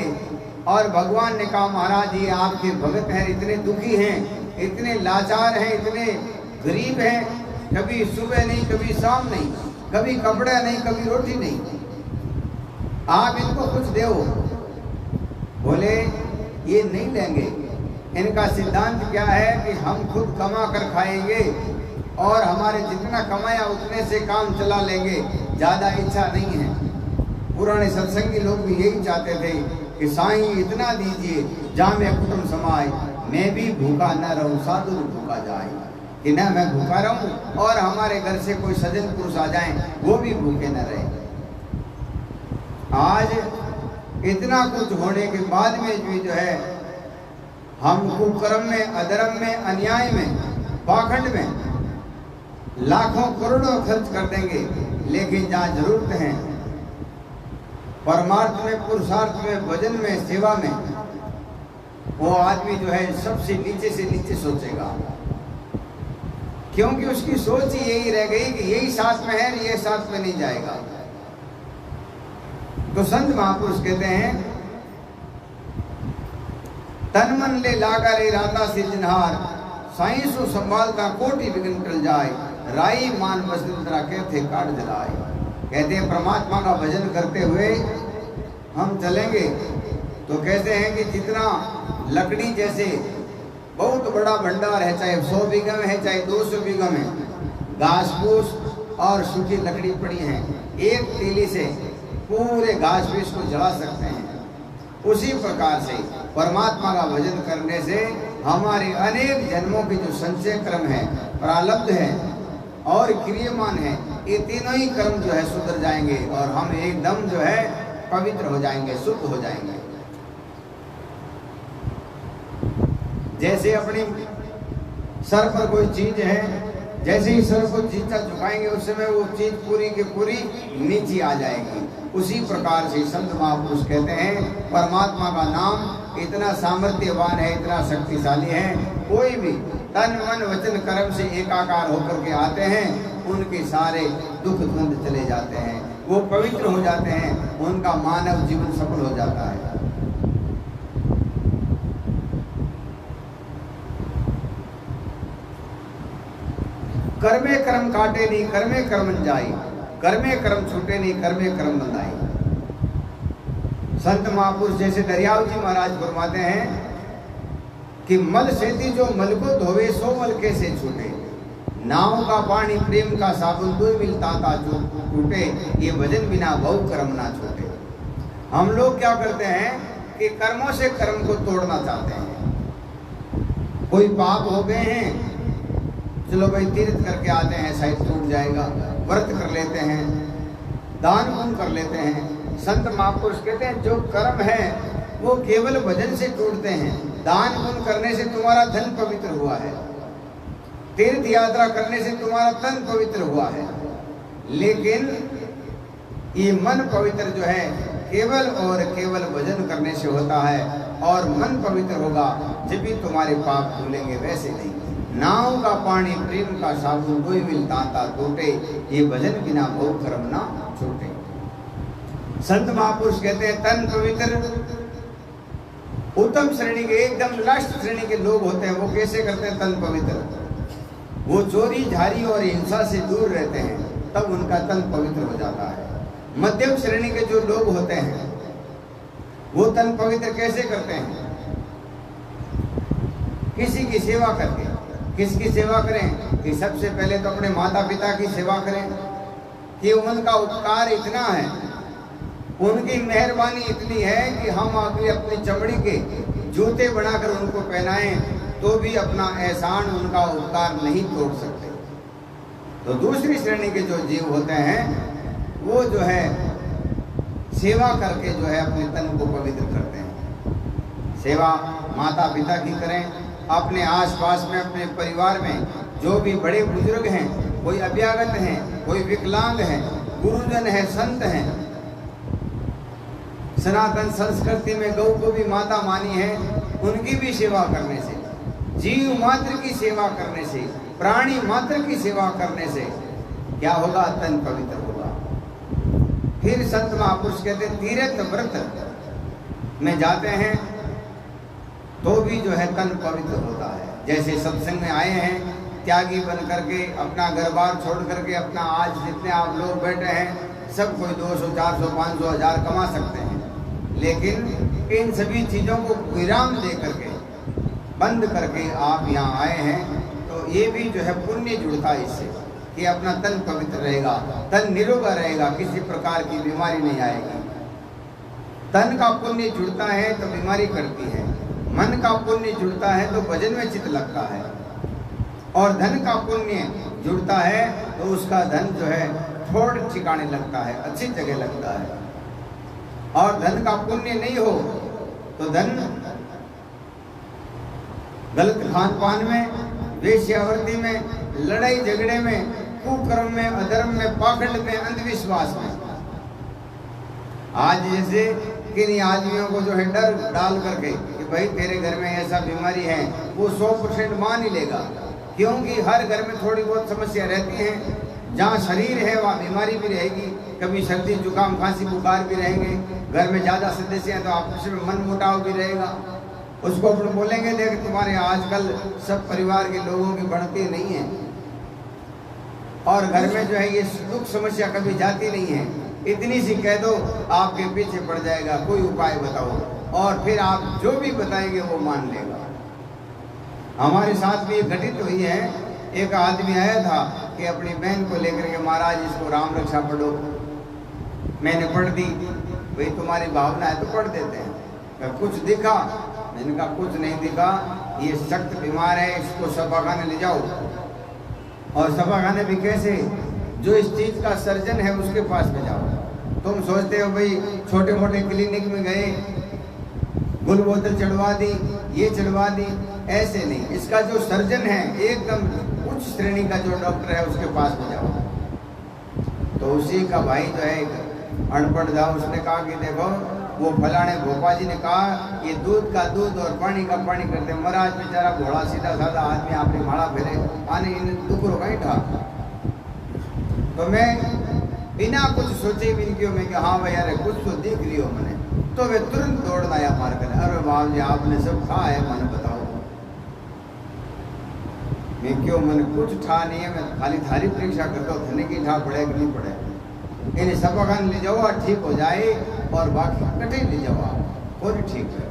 और भगवान ने कहा महाराज ये आपके भगत हैं, इतने दुखी हैं, इतने लाचार हैं, इतने गरीब हैं, कभी सुबह नहीं, कभी शाम नहीं, कभी कपड़ा नहीं, कभी रोटी नहीं, आप इनको कुछ दो। बोले ये नहीं लेंगे। इनका सिद्धांत क्या है कि हम खुद कमा कर खाएंगे और हमारे जितना कमाया उतने से काम चला लेंगे, ज़्यादा इच्छा नहीं है। पुराने सत्संगी लोग भी यही चाहते थे कि साईं इतना दीजिए जहाँ मैं कुटुंब समाए, मैं भी भूखा न रहूं, साधु भूखा जाए, कि न मैं भूखा रहूं और हमारे घर से कोई सज्जन पुरुष आ जाएं वो भी भूखे न रहे। आज इतना कुछ होने के बाद में भी जो है हम कुकर्म में, अधर्म में, अन्याय में, पाखंड में लाखों करोड़ों खर्च कर देंगे, लेकिन जहाँ जरूरत है परमार्थ में, पुरुषार्थ में, भजन में, सेवा में, वो आदमी जो है सबसे नीचे से नीचे सोचेगा, क्योंकि उसकी सोच ही यही रह गई कि यही साथ में है, ये साथ में नहीं जाएगा। तो संत महापुरुष कहते हैं तन मन ले लागा रे राता सिरजनहार, साईं सो संभालता कोटि विघ्न टल जाए, राई मान बसंतरा कहते काट जलाए। कहते हैं परमात्मा का भजन करते हुए हम चलेंगे तो कहते हैं कि जितना लकड़ी जैसे बहुत बड़ा भंडार है, चाहे 100 बीघा में है, चाहे 200 बीघा में, घास फूस और सूखी लकड़ी पड़ी है, एक तीली से पूरे घास फूस को जला सकते हैं। उसी प्रकार से परमात्मा का भजन करने से हमारे अनेक जन्मों की जो संचय क्रम है, प्रारब्ध है और क्रियमान है, ये तीनों ही कर्म जो है सुधर जाएंगे और हम एकदम जो है पवित्र हो जाएंगे, शुद्ध हो जाएंगे। जैसे अपनी सर पर कोई चीज है, जैसे ही सर को नीचा झुकाएंगे उस समय वो चीज पूरी की पूरी नीचे आ जाएगी। उसी प्रकार से संत महापुरुष कहते हैं परमात्मा का नाम इतना सामर्थ्यवान है, इतना शक्तिशाली है, कोई भी तन मन वचन कर्म से एकाकार होकर के आते हैं, उनके सारे दुख द्वंद चले जाते हैं, वो पवित्र हो जाते हैं, उनका मानव जीवन सफल हो जाता है। कर्मे कर्म काटे नहीं, कर्मे कर्म जाई, कर्मे कर्म छूटे नहीं, कर्मे कर्म बंधाई। संत महापुरुष जैसे दरियाव जी महाराज फरमाते हैं कि मल सेती जो मल को धोवे सो मल कैसे छूटे, नाव का पानी प्रेम का साबुन दो मिलता था जो टूटे, ये भजन बिना बहु कर्म ना छूटे। हम लोग क्या करते हैं कि कर्मों से कर्म को तोड़ना चाहते हैं। कोई पाप हो गए हैं, चलो भाई तीर्थ करके आते हैं, शायद टूट जाएगा, व्रत कर लेते हैं, दान पुण्य कर लेते हैं। संत महापुरुष कहते हैं जो कर्म है वो केवल भजन से टूटते हैं। दान पुण्य करने से तुम्हारा धन पवित्र हुआ है, तीर्थ यात्रा करने से तुम्हारा तन पवित्र हुआ है, लेकिन ये मन पवित्र जो है केवल और केवल भजन करने से होता है। और मन पवित्र होगा जब भी तुम्हारे पाप धुलेंगे, वैसे नहीं। नाव का पानी प्रेम का साबुन कोई मिलता था टूटे, ये भजन बिना बहु कर्म ना छूटे। संत महापुरुष कहते हैं तन पवित्र उत्तम श्रेणी के, एकदम लास्ट श्रेणी के लोग होते हैं। वो कैसे करते हैं तन पवित्र? वो चोरी झारी और हिंसा से दूर रहते हैं, तब उनका तन पवित्र हो जाता है। मध्यम श्रेणी के जो लोग होते हैं वो तन पवित्र कैसे करते हैं? किसी की सेवा करके। किसकी सेवा करें? कि सबसे पहले तो अपने माता पिता की सेवा करें कि उनका उपकार इतना है, उनकी मेहरबानी इतनी है कि हम आगे अपनी चमड़ी के जूते बनाकर उनको पहनाएं, तो भी अपना एहसान, उनका उपकार नहीं तोड़ सकते। तो दूसरी श्रेणी के जो जीव होते हैं वो जो है सेवा करके जो है अपने तन को पवित्र करते हैं। सेवा माता पिता की करें, अपने आसपास में, अपने परिवार में जो भी बड़े बुजुर्ग हैं, कोई अभ्यागत हैं, कोई विकलांग हैं, गुरुजन है, संत हैं। सनातन संस्कृति में गौ को भी माता मानी है, उनकी भी सेवा करने से, जीव मात्र की सेवा करने से, प्राणी मात्र की सेवा करने से क्या होगा? तन पवित्र होगा। फिर संत महापुरुष कहते तीर्थ व्रत में जाते हैं तो भी जो है तन पवित्र होता है। जैसे सत्संग में आए हैं, त्यागी बन करके अपना घर बार छोड़ करके, अपना आज जितने आप लोग बैठे हैं सब कोई 200, 400, 500, 1000 कमा सकते हैं, लेकिन इन सभी चीज़ों को विराम दे करके, बंद करके आप यहाँ आए हैं, तो ये भी जो है पुण्य जुड़ता है इससे कि अपना तन पवित्र रहेगा, तन निरोग रहेगा, किसी प्रकार की बीमारी नहीं आएगी। तन का पुण्य जुड़ता है तो बीमारी करती है, मन का पुण्य जुड़ता है तो भजन में चित्त लगता है, और धन का पुण्य जुड़ता है तो उसका धन जो है थोड़ ठिकाने लगता है, अच्छी जगह लगता है। और धन का पुण्य नहीं हो तो धन गलत खान पान में, वेश्यावृत्ति में, लड़ाई झगड़े में, कुकर्म में, अधर्म में, पाखंड में, अंधविश्वास में। आज जैसे किन्हीं आदमियों को जो है डर डाल करके कि भाई तेरे घर में ऐसा बीमारी है, वो 100% मान ही लेगा, क्योंकि हर घर में थोड़ी बहुत समस्या रहती है। जहाँ शरीर है वहाँ बीमारी भी रहेगी, कभी सर्दी जुकाम खांसी बुखार भी रहेंगे। घर में ज़्यादा सदस्य हैं तो आपस में मन मुटाव भी रहेगा। उसको अपन बोलेंगे देख तुम्हारे आजकल सब परिवार के लोगों की बढ़ती नहीं है, और घर में जो है ये दुख समस्या कभी जाती नहीं है, इतनी सी कह दो आपके पीछे पड़ जाएगा, कोई उपाय बताओ, और फिर आप जो भी बताएंगे वो मान लेगा। हमारे साथ भी घटित हुई है। एक आदमी आया था कि अपनी बहन को लेकर के महाराज इसको राम रक्षा पढ़ो। मैंने पढ़ दी। भाई तुम्हारी भावना है तो पढ़ देते हैं। कुछ दिखा? मैंने कहा कुछ नहीं दिखा, ये सख्त बीमार है, इसको सफाखाने ले जाओ। और सफाखाने भी कैसे? जो इस चीज़ का सर्जन है उसके पास में जाओ। तुम सोचते हो भाई छोटे मोटे क्लिनिक में गए, गुल बोतल चढ़वा दी, ये चढ़वा दी, ऐसे नहीं। इसका जो सर्जन है, एकदम उच्च श्रेणी का जो डॉक्टर है उसके पास में जाओ। तो उसी का भाई जो है अनपढ़ था, उसने कहा कि देखो वो फलाने भोपा जी ने कहा ये दूध का दूध और पानी का पानी करते। महाराज बेचारा घोड़ा सीधा साधा आदमी आपने माड़ा फेरे आने इन दुखरों का ही था। तो मैं बिना कुछ सोचे भी क्यों मैं कि हाँ भाई यार कुछ तो दिख रही हो मैंने, तो वे तुरंत दौड़ना या मार कर, अरे बाबू जी आपने सब खा है, मैंने बताओ। मैं क्यों, मैंने कुछ ठा नहीं है, मैं खाली थारी परीक्षा करता हूँ थने की ठा पड़े कि नहीं पड़े। इन्हें सफाखाने ले जाओ और ठीक हो जाए, और बाकी कटे ले जाओ आप और ठीक है,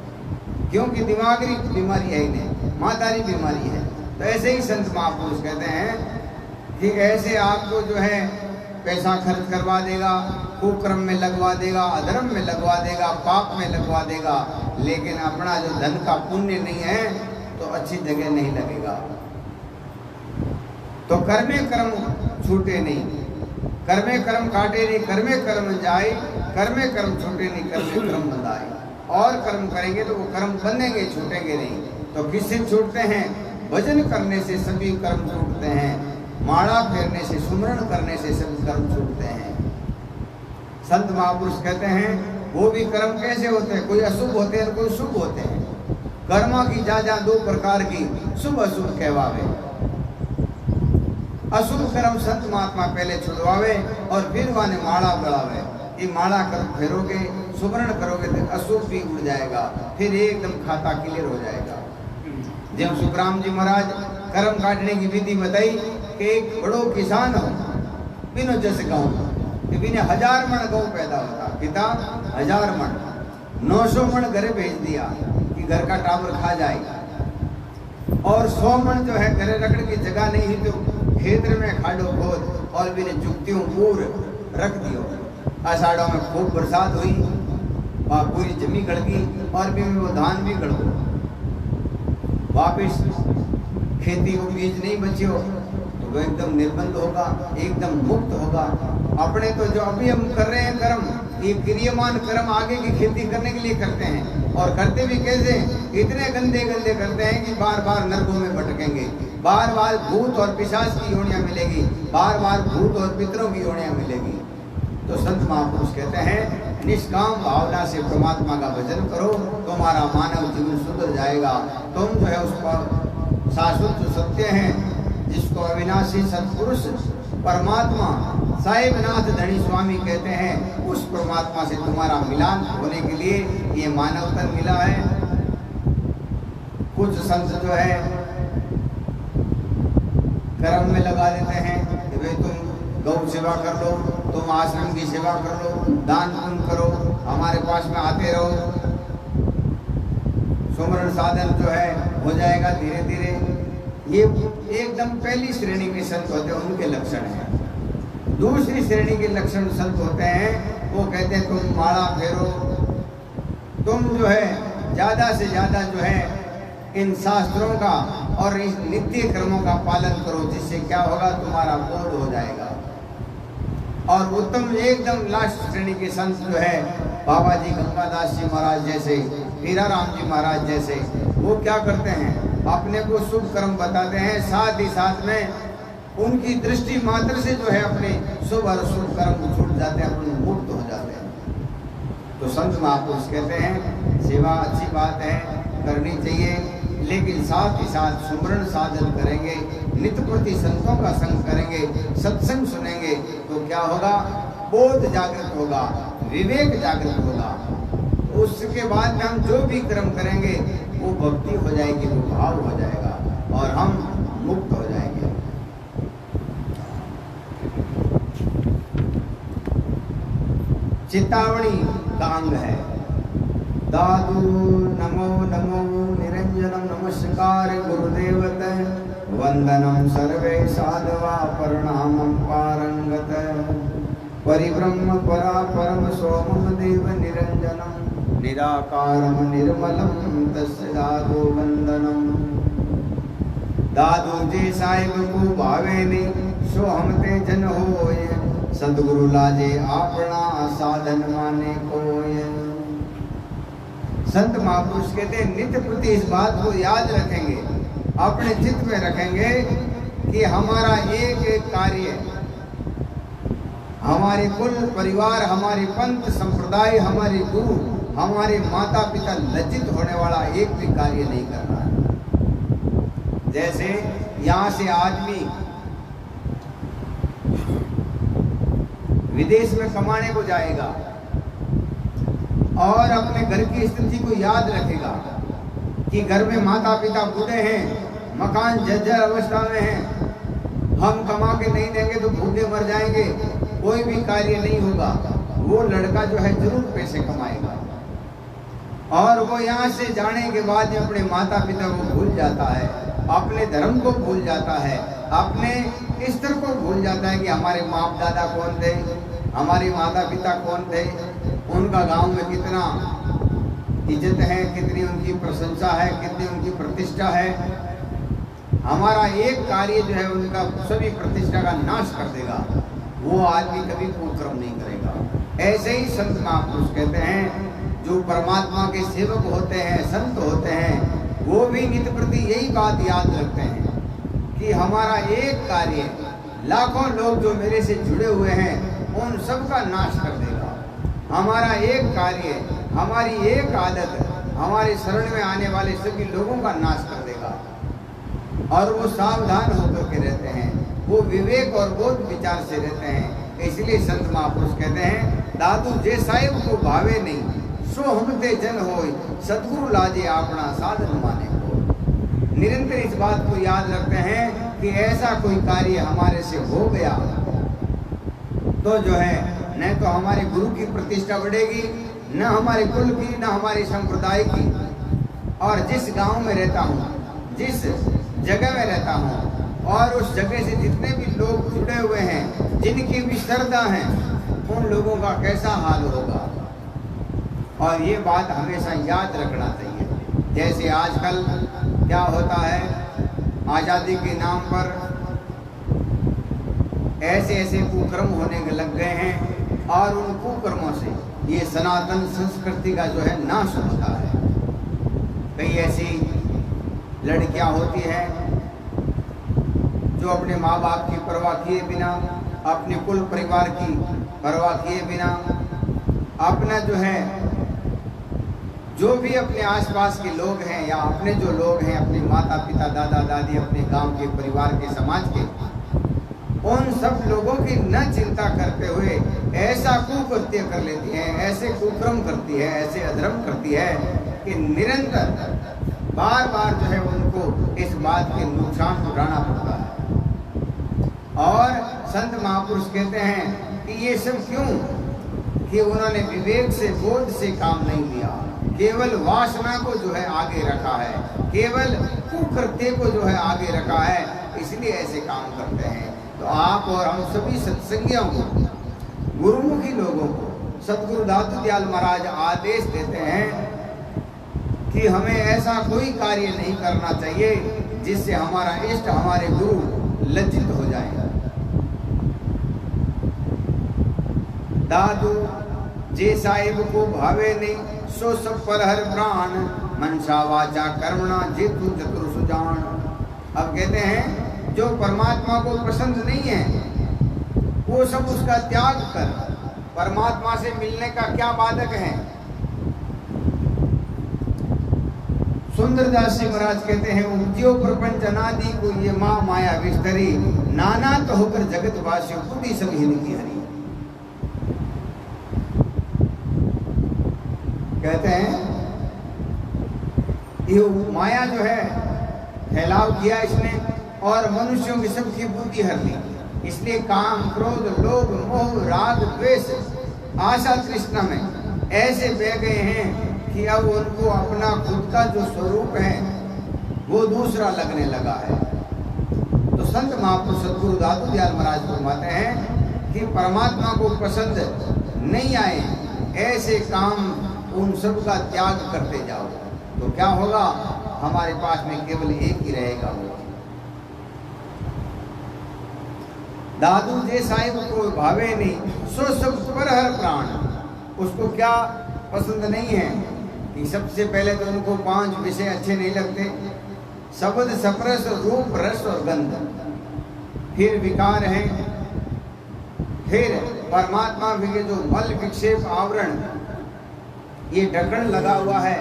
क्योंकि दिमागी बीमारी है इन्हें, मातारी बीमारी है। तो ऐसे ही संत महापुरुष कहते हैं कि ऐसे आपको जो है पैसा खर्च करवा देगा, कुक्रम में लगवा देगा, अधर्म में लगवा देगा, पाप में लगवा देगा, लेकिन अपना जो धन का पुण्य नहीं है तो अच्छी जगह नहीं लगेगा। तो कर्मे कर्म छूटे नहीं, कर्मे कर्म काटे नहीं, कर्मे कर्म जाए, कर्मे कर्म छूटे नहीं, कर्मे कर्म बंधाए। और कर्म करेंगे तो वो कर्म बंधेंगे, छूटेंगे नहीं। तो किससे छूटते हैं? भजन करने से सभी कर्म छूटते हैं, माला फेरने से, सुमरण करने से सभी कर्म छूटते हैं। संत महापुरुष कहते हैं वो भी कर्म कैसे होते हैं, कोई अशुभ होते हैं, कोई शुभ होते हैं। कर्मा की जा दो प्रकार की, शुभ अशुभ कहवावे। अशुभ कर्म संत महात्मा पहले छुड़वावे और फिर वाने माला बढ़ावे। ये माला कर्म फेरोगे, सुमरण करोगे तो अशुभ भी उड़ जाएगा, फिर एकदम खाता क्लियर हो जाएगा। जब सुखराम जी महाराज कर्म काटने की विधि बताई कि एक बड़ो किसान हो, बिनो जस गाँव कि बिने 1000 मण गौ पैदा होता, पिता 1000 मण, 900 मण घर भेज दिया कि घर का टावर खा जाएगा, और 100 मण जो है घरे रखने की जगह नहीं ही तो खेत्र में खाडो खोद और बिने जुक्तियों पूर रख दियो। आषाढ़ों में खूब बरसात हुई और पूरी जमी गड़ गई और भी वो धान भी गड़ गई। वापिस खेती को बीज नहीं बचे हो तो वो एकदम निर्बंध होगा, एकदम मुक्त होगा। अपने तो जो अभी हम कर रहे हैं कर्म, ये क्रियमान कर्म आगे की खेती करने के लिए करते हैं। और करते भी कैसे, इतने गंदे गंदे करते हैं कि बार बार नरकों में भटकेंगे, बार बार भूत और पिशाच की योनियां मिलेगी, बार बार भूत और पितरों की योनियां मिलेगी। तो संत महापुरुष कहते हैं निष्काम भावना से परमात्मा का भजन करो, तुम्हारा मानव जीवन सुधर जाएगा। तुम जो है उस पर शाश्वत जो सत्य है, जिसको अविनाशी सत्पुरुष परमात्मा साहिबनाथ धनी स्वामी कहते हैं, उस परमात्मा से तुम्हारा मिलान होने के लिए ये मानव तन मिला है। कुछ संत जो है कर्म में लगा देते हैं कि भाई तुम गौ सेवा कर लो, तुम आश्रम की सेवा कर लो, दान पुण्य करो, हमारे पास में आते रहो, सुमरण साधन जो है हो जाएगा धीरे धीरे। ये एकदम पहली श्रेणी के संत होते हैं, उनके लक्षण हैं। दूसरी श्रेणी के लक्षण संत होते हैं, वो कहते हैं तुम माला फेरो, तुम जो है ज्यादा से ज्यादा जो है इन शास्त्रों का और इस नित्य कर्मों का पालन करो, जिससे क्या होगा, तुम्हारा बोध हो जाएगा। और उत्तम एकदम लास्ट श्रेणी के संत जो है बाबा जी गंगादास जी महाराज जैसे, हीरा राम जी महाराज जैसे, वो क्या करते हैं, अपने को शुभ कर्म बताते हैं, साथ ही साथ में उनकी दृष्टि मात्र से जो है अपने शुभ और शुभ कर्म छूट जाते हैं, अपने मुक्त हो जाते हैं। तो संत महापुरुष कहते हैं सेवा अच्छी बात है, करनी चाहिए, लेकिन साथ ही साथ सुमरण साधन करेंगे, नित्य प्रति संतों का संग करेंगे, सत्संग सुनेंगे, तो क्या होगा, बोध जागृत होगा, विवेक जागृत होगा। उसके बाद में हम जो भी कर्म करेंगे वो भक्ति हो जाएगी, वो भाव हो जाएगा और हम मुक्त हो जाएंगे। चितावणी का अंग है दादू नमो नमो निरंजनम नमस्कार गुरुदेवत वंदनम सर्वे साधवा प्रणामं पारंगत परिब्रह्म परा परम सोमम देव निरंजनम निराकारम निर्मलम तस्य दादो वंदनम। दादू जी साहिब को भावे ने सो हम ते जन होय, सदगुरु लाजे आपना साधन माने कोय। संत महापुरुष कहते हैं नित्य प्रति इस बात को याद रखेंगे, अपने चित्त में रखेंगे कि हमारा एक एक कार्य, हमारे कुल परिवार, हमारे पंथ संप्रदाय, हमारे गुरु, हमारे माता पिता लज्जित होने वाला एक भी कार्य नहीं करना है। जैसे यहाँ से आदमी विदेश में कमाने को जाएगा और अपने घर की स्थिति को याद रखेगा कि घर में माता पिता बूढ़े हैं, मकान जर्जर अवस्था में है, हम कमा के नहीं देंगे तो भूखे मर जाएंगे, कोई भी कार्य नहीं होगा। वो लड़का जो है जरूर पैसे कमाएगा और वो यहाँ से जाने के बाद में अपने माता पिता को भूल जाता है, अपने धर्म को भूल जाता है, अपने स्तर को भूल जाता है कि हमारे बाप दादा कौन थे, हमारे माता पिता कौन थे, उनका गांव में कितना इज्जत है, कितनी उनकी प्रशंसा है, कितनी उनकी प्रतिष्ठा है। हमारा एक कार्य जो है उनका सभी प्रतिष्ठा का नाश कर देगा, वो आदमी कभी कोई कर्म नहीं करेगा। ऐसे ही संत महापुरुष कहते हैं जो परमात्मा के सेवक होते हैं, संत होते हैं, वो भी नित्य प्रति यही बात याद रखते हैं कि हमारा एक कार्य लाखों लोग जो मेरे से जुड़े हुए हैं उन सब का नाश कर देगा। हमारा एक कार्य, हमारी एक आदत हमारे शरण में आने वाले सभी लोगों का नाश कर देगा। और वो सावधान होकर के रहते हैं, वो विवेक और बोध विचार से रहते हैं। इसलिए संत महापुरुष कहते हैं दादू जे साहिब को भावे नहीं सो हमते जन होय, सदगुरु लाजे आपना साधन माने को। निरंतर इस बात को याद रखते हैं कि ऐसा कोई कार्य हमारे से हो गया तो जो है न तो हमारे गुरु की प्रतिष्ठा बढ़ेगी, न हमारे कुल की, न हमारे संप्रदाय की। और जिस गांव में रहता हूँ, जिस जगह में रहता हूँ और उस जगह से जितने भी लोग जुड़े हुए हैं, जिनकी भी श्रद्धा है, उन लोगों का कैसा हाल होगा। और ये बात हमेशा याद रखना चाहिए। जैसे आजकल क्या होता है, आज़ादी के नाम पर ऐसे ऐसे कुकर्म होने लग गए हैं और उन कुकर्मों से ये सनातन संस्कृति का जो है नाश होता है। कई ऐसी लड़कियां होती हैं जो अपने माँ बाप की परवाह किए बिना, अपने कुल परिवार की परवाह किए बिना, अपना जो है जो भी अपने आसपास के लोग हैं या अपने जो लोग हैं, अपने माता पिता दादा दादी, अपने गांव के परिवार के समाज के, उन सब लोगों की न चिंता करते हुए ऐसा कुकृत्य कर लेती है, ऐसे कुक्रम करती है, ऐसे अधर्म करती है कि निरंतर बार बार जो है उनको इस बात के नुकसान उठाना पड़ता है। और संत महापुरुष कहते हैं कि ये सब क्यों, कि उन्होंने विवेक से बोध से काम नहीं लिया, केवल वासना को जो है आगे रखा है, केवल कुकृत्य को जो है आगे रखा है, इसलिए ऐसे काम करते हैं। तो आप और हम सभी सत्संगियों को, गुरुमुखी लोगों को सतगुरु दादू दयाल महाराज आदेश देते हैं कि हमें ऐसा कोई कार्य नहीं करना चाहिए जिससे हमारा इष्ट, हमारे गुरु लज्जित हो जाए। दादू जे साहिब को भावे नहीं सो सब पर हर प्राण, मनसा वाचा कर्मणा जेतु चतुर सुजान। अब कहते हैं जो परमात्मा को पसंद नहीं है वो सब उसका त्याग कर परमात्मा से मिलने का क्या बाधक है। सुंदरदास जी महाराज कहते हैं उपज्यो प्रपंच अनादि को ये माँ माया विस्तरी, नाना तो होकर जगत वासी खुदी सब हिंदी हरी। कहते हैं ये माया जो है फैलाव किया इसने और मनुष्यों की सबकी बुद्धि हर ली। इसलिए काम क्रोध लोभ मोह राग द्वेष आशा तृष्णा में ऐसे बह गए हैं कि अब उनको अपना खुद का जो स्वरूप है वो दूसरा लगने लगा है। तो संत महापुरुष सतगुरु दादू दयाल महाराज फरमाते हैं कि परमात्मा को पसंद नहीं आए ऐसे काम उन सब का त्याग करते जाओ, तो क्या होगा, हमारे पास में केवल एक ही रहेगा वो। दादू जे साहिब को भावे नहीं सो सब पर हर प्राण, उसको क्या पसंद नहीं है कि सबसे पहले तो उनको 5 विषय अच्छे नहीं लगते, शब्द स्पर्श रूप रस और गंध, फिर विकार है, फिर परमात्मा के जो मल विक्षेप आवरण ये ढक्कन लगा हुआ है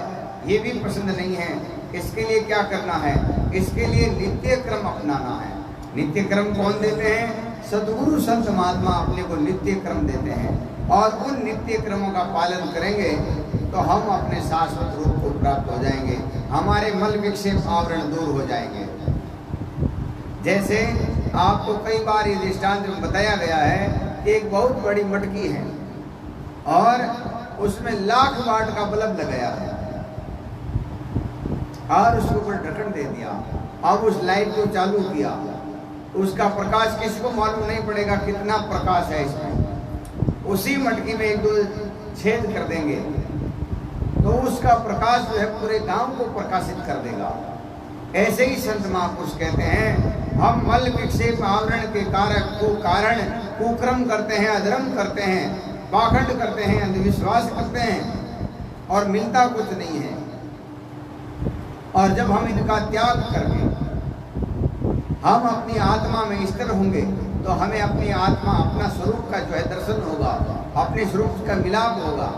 ये भी पसंद नहीं है। इसके लिए क्या करना है, इसके लिए नित्य क्रम अपनाना है। नित्य क्रम कौन देते हैं, सद्गुरु संत महात्मा अपने को नित्य क्रम देते हैं और उन नित्य क्रमों का पालन करेंगे तो हम अपने शाश्वत रूप को प्राप्त हो जाएंगे, हमारे मल विक्षेप आवरण दूर हो जाएंगे। जैसे आपको कई बार ये दृष्टांत में बताया गया है कि एक बहुत बड़ी मटकी है और उसमें 1,00,000 वाट का बल्ब लगाया है और उसके ऊपर ढक्कन दे दिया। अब उस लाइट को चालू किया, उसका प्रकाश किसी को मालूम नहीं पड़ेगा कितना प्रकाश है इसमें। उसी मटकी में 1-2 छेद कर देंगे तो उसका प्रकाश जो है पूरे गांव को प्रकाशित कर देगा। ऐसे ही संत महापुरुष कहते हैं हम मल विक्षेप आवरण के कारण कुक्रम करते हैं, अधर्म करते हैं, पाखंड करते हैं, अंधविश्वास करते हैं और मिलता कुछ नहीं है। और जब हम इनका त्याग करके हम अपनी आत्मा में स्थिर होंगे तो हमें अपनी आत्मा, अपना स्वरूप का जो है दर्शन होगा, अपने स्वरूप का मिलाप होगा।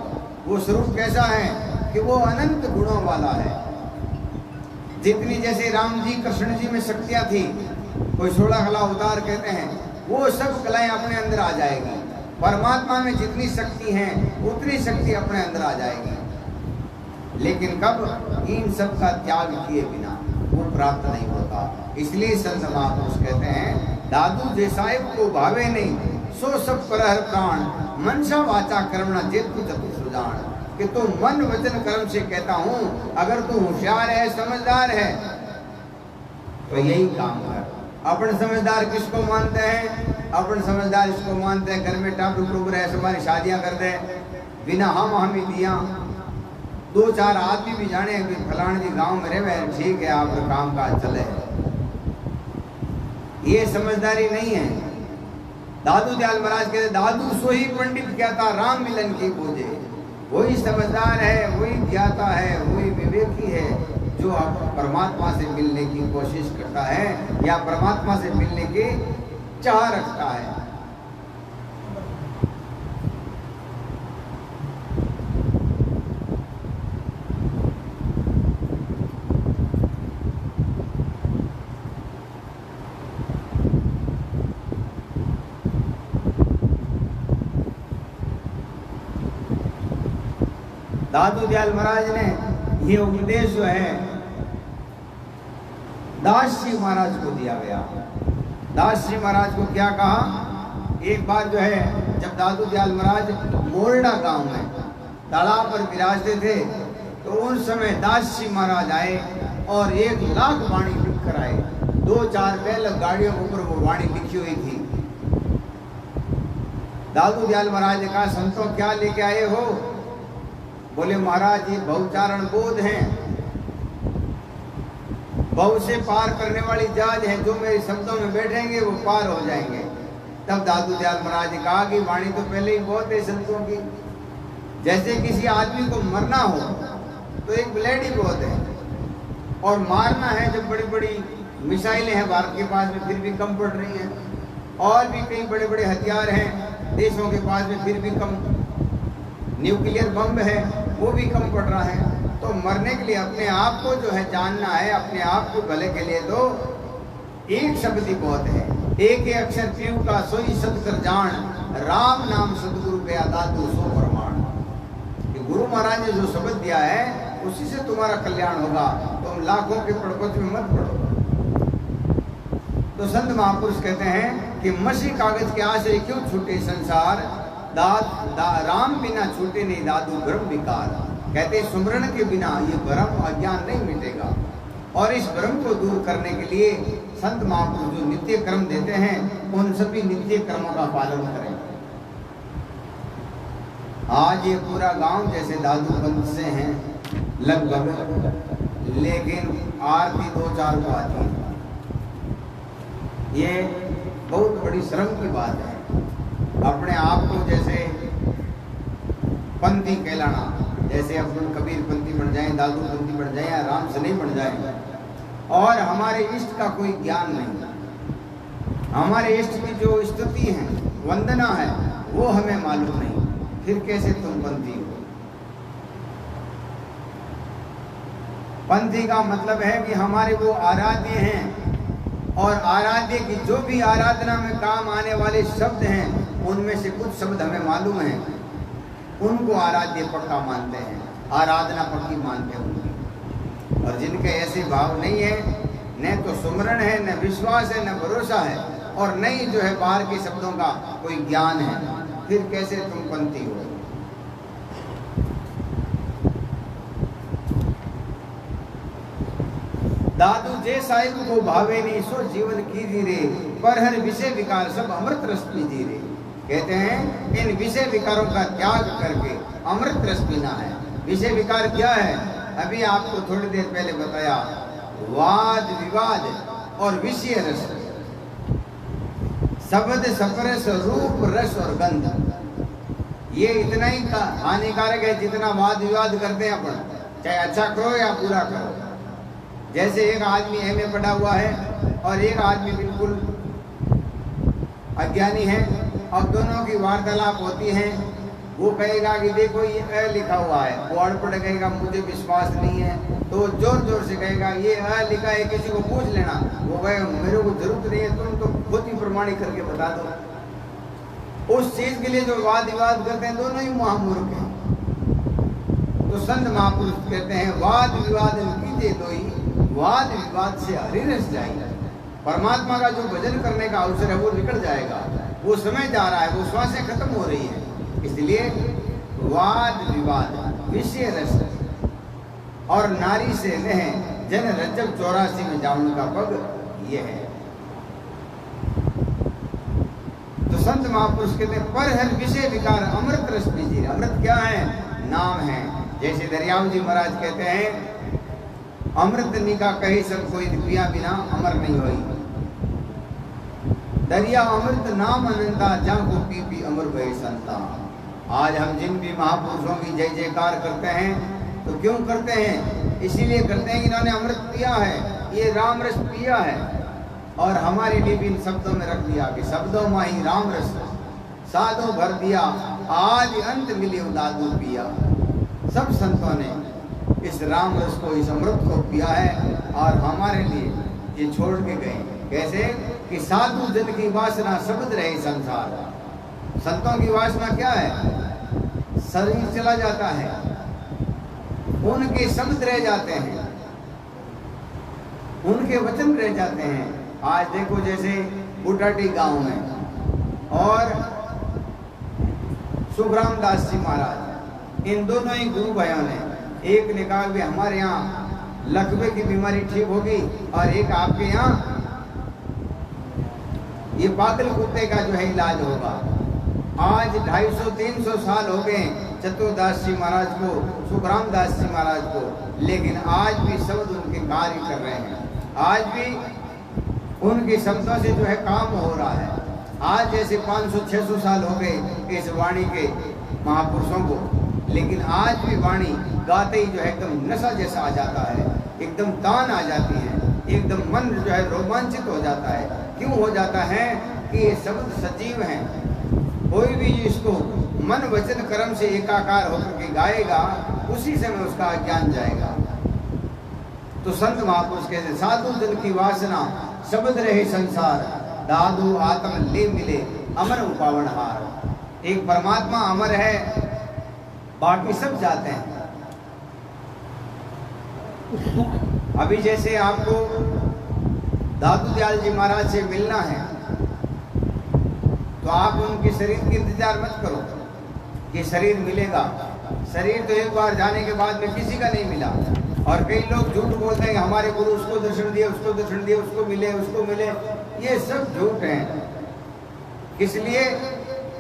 वो स्वरूप कैसा है कि वो अनंत गुणों वाला है। जितनी जैसे राम जी कृष्ण जी में शक्तियाँ थी, कोई 16 कला अवतार कहते हैं, वो सब कलाएं अपने अंदर आ जाएगी। परमात्मा में जितनी शक्ति है उतनी शक्ति अपने अंदर आ जाएगी, लेकिन कब, इन सब का त्याग किए बिना वो प्राप्त नहीं होता। इसलिए संत महापुरुष कहते हैं दादू जे साहिब को भावे नहीं सो सब पर हर प्राण, मनसा वाचा कर्मणा जेतु चतुर सुजान, कि तू मन वचन कर्म से कहता हूँ, अगर तू होशियार है, समझदार है तो यही काम कर। अपन समझदार किसको मानते हैं, अपन समझदार इसको मानते हैं घर में टापू टूब रहे हमारी शादियां कर दे बिना हम ही दिया, दो चार आदमी भी जाने कि फलाने जी गांव में रहे, ठीक है आप काम काज चले, ये समझदारी नहीं है। दादू दयाल महाराज कहते दादू सोही पंडित कहता राम मिलन की पूजे। वही समझदार है, वही ज्ञाता है, वही विवेकी है जो आप परमात्मा से मिलने की कोशिश करता है या परमात्मा से मिलने की चाह रखता है। दादू दयाल महाराज ने ये उपदेश जो है दास जी महाराज को दिया गया। दास जी महाराज को क्या कहा, एक बार जो है जब दादू दयाल महाराज मोरडा गांव में तालाब पर विराजते थे तो उस समय दास जी महाराज आए और 1 लाख वाणी लिख कर आए। 2-4 बैल गाड़ियों के ऊपर वो वाणी लिखी हुई थी। दादू दयाल महाराज ने कहा संतों क्या लेके आए हो? बोले महाराज ये बहुचारण बोध हैं, बहु से पार करने वाली जहाज है, जो मेरे शब्दों में बैठेंगे वो पार हो जाएंगे। तब दादू दयाल महाराज ने कहा कि वाणी तो पहले ही बहुत है संतों की। जैसे किसी आदमी को मरना हो तो एक ब्लेड ही बहुत है, और मारना है जब बड़ी बड़ी मिसाइलें हैं भारत के पास में फिर भी कम पड़ रही हैं, और भी कई बड़े बड़े हथियार हैं देशों के पास में फिर भी कम, न्यूक्लियर बम है वो भी कम पड़ रहा है। तो मरने के लिए अपने आप को जो है जानना है, अपने आप को भले के लिए तो एक शब्द ही बहुत है। एक अक्षर पीऊ का सोई सत कर जान, राम नाम सतगुरु गया दादू सो प्रमाण। गुरु महाराज ने जो शब्द दिया है उसी से तुम्हारा कल्याण होगा, तुम लाखों के पड़पच में मत पड़ो। तो संत महापुरुष कहते हैं कि मसी कागज के आशय क्यों छूटे संसार, राम बिना छूटे नहीं दादू भ्रम विकार। कहते सुमरण के बिना ये भ्रम अज्ञान नहीं मिटेगा। और इस भ्रम को दूर करने के लिए संत महापुरुष जो नित्य कर्म देते हैं उन सभी नित्य कर्मों का पालन करें। आज ये पूरा गांव जैसे दादू पंथ से हैं लगभग, लेकिन आरती 2-4 को आती है। ये बहुत बड़ी शर्म की बात है अपने आप को जैसे पंथी कहलाना। जैसे अपन कबीर पंथी बन जाए, दादू पंथी बन जाए या राम से नहीं बन जाए, और हमारे इष्ट का कोई ज्ञान नहीं, हमारे इष्ट की जो स्तुति है वंदना है वो हमें मालूम नहीं, फिर कैसे तुम पंथी हो? पंथी का मतलब है कि हमारे वो आराध्य हैं, और आराध्य की जो भी आराधना में काम आने वाले शब्द हैं उनमें से कुछ शब्द हमें मालूम हैं, उनको आराध्य पक्का मानते हैं, आराधना पक्की मानते हैं उनकी। और जिनके ऐसे भाव नहीं है, न तो सुमरण है, न विश्वास है, न भरोसा है, और न ही जो है बाहर के शब्दों का कोई ज्ञान है, फिर कैसे तुम पंथी हो? दादू जे साहिब को भावे नहीं सो जीवन की धीरे, पर हर विषय विकार सब अमृत रस पी धीरे। कहते हैं इन विषय विकारों का त्याग करके अमृत रस पीना है। विषय विकार क्या है? अभी आपको थोड़ी देर पहले बताया, वाद विवाद और विषय रस, शब्द स्पर्श रूप रस और गंध। ये इतना ही हानिकारक है जितना वाद विवाद करते हैं अपन, चाहे अच्छा करो या बुरा करो। जैसे एक आदमी एमए पढ़ा हुआ है और एक आदमी बिल्कुल अज्ञानी है, अब दोनों की वार्तालाप होती है। वो कहेगा कि देखो ये अ लिखा हुआ है, वो अनपढ़ कहेगा मुझे विश्वास नहीं है, तो जोर जोर से कहेगा ये अ लिखा है, किसी को पूछ लेना। वो कहेगा मेरे को जरूरत नहीं है, तुम तो खुद ही प्रमाणित करके बता दो। उस चीज के लिए जो वाद विवाद करते हैं दोनों ही महामूर्ख हैं। तो संत महापुरुष कहते हैं वाद विवाद कीजिए तो ही वाद विवाद से हरि रस जाएगा। परमात्मा का जो भजन करने का अवसर है वो निकल जाएगा, वो समय जा रहा है, वो श्वासें खत्म हो रही हैं। इसलिए वाद विवाद विषय रस और नारी से नेह जन रज्जब 84 में जाऊन का पग ये है। तो संत महापुरुष कहते हैं पर हर विषय विकार अमृत रस पीजिए। अमृत क्या है? नाम है। जैसे दरियाव जी महाराज कहते हैं, अमृत निका कहे सब कोई पिया बिना अमर नहीं होई। दरिया अमृत नाम अनंता जा को पी पी अमर भय संता। आज हम जिन भी महापुरुषों की जय जयकार करते हैं तो क्यों करते हैं? इसीलिए करते हैं कि इन्होंने अमृत पिया है, ये राम रस पिया है, और हमारे लिए भी इन शब्दों में रख दिया कि शब्दों में ही राम रस साधो भर दिया, आज अंत मिले दादू पिया। सब संतों ने इस राम रस को, इस अमृत को पिया है और हमारे लिए ये छोड़ के गए। कैसे कि साधु जन की वासना शब्द रहे संसार। संतों की वासना क्या है? शरीर चला जाता है, उनके शब्द रह जाते हैं, उनके वचन रह जाते हैं। आज देखो जैसे उटाटी गांव में और सुखराम दास जी महाराज, इन दोनों ही गुरु भाइयों ने, एक ने कहा कि हमारे यहाँ लकवे की बीमारी ठीक होगी और एक आपके यहाँ ये पागल कुत्ते का जो है इलाज होगा। आज 250-300 साल हो गए चतुरदास जी महाराज को, सुखराम दास जी महाराज को, लेकिन आज भी शब्द उनके कार्य कर रहे हैं। आज भी उनके शब्दों से जो है काम हो रहा है। आज जैसे 500-600 साल हो गए इस वाणी के महापुरुषों को, लेकिन आज भी वाणी गाते ही जो है एकदम नशा जैसा आ जाता है, एकदम तान आ जाती है, एकदम मन जो है रोमांचित हो जाता है। क्यों हो जाता है? कि ये शब्द सजीव हैं। कोई भी इसको मन वचन कर्म से एकाकार होकर के गाएगा, उसी समय उसका ज्ञान जाएगा। तो संत महापुरुष कहते, साधु जन की वासना शब्द रहे संसार, दादू आत्म ले मिले अमर उपावन हार। एक परमात्मा अमर है, बाकी सब जाते हैं। अभी जैसे आपको दादू दयाल जी महाराज से मिलना है तो आप उनके शरीर की इंतजार मत करो कि शरीर मिलेगा। शरीर तो एक बार जाने के बाद में किसी का नहीं मिला। और कई लोग झूठ बोलते हैं हमारे गुरु उसको दर्शन दिए, उसको दर्शन दिए, उसको मिले, उसको मिले। ये सब झूठ हैं। किस लिए?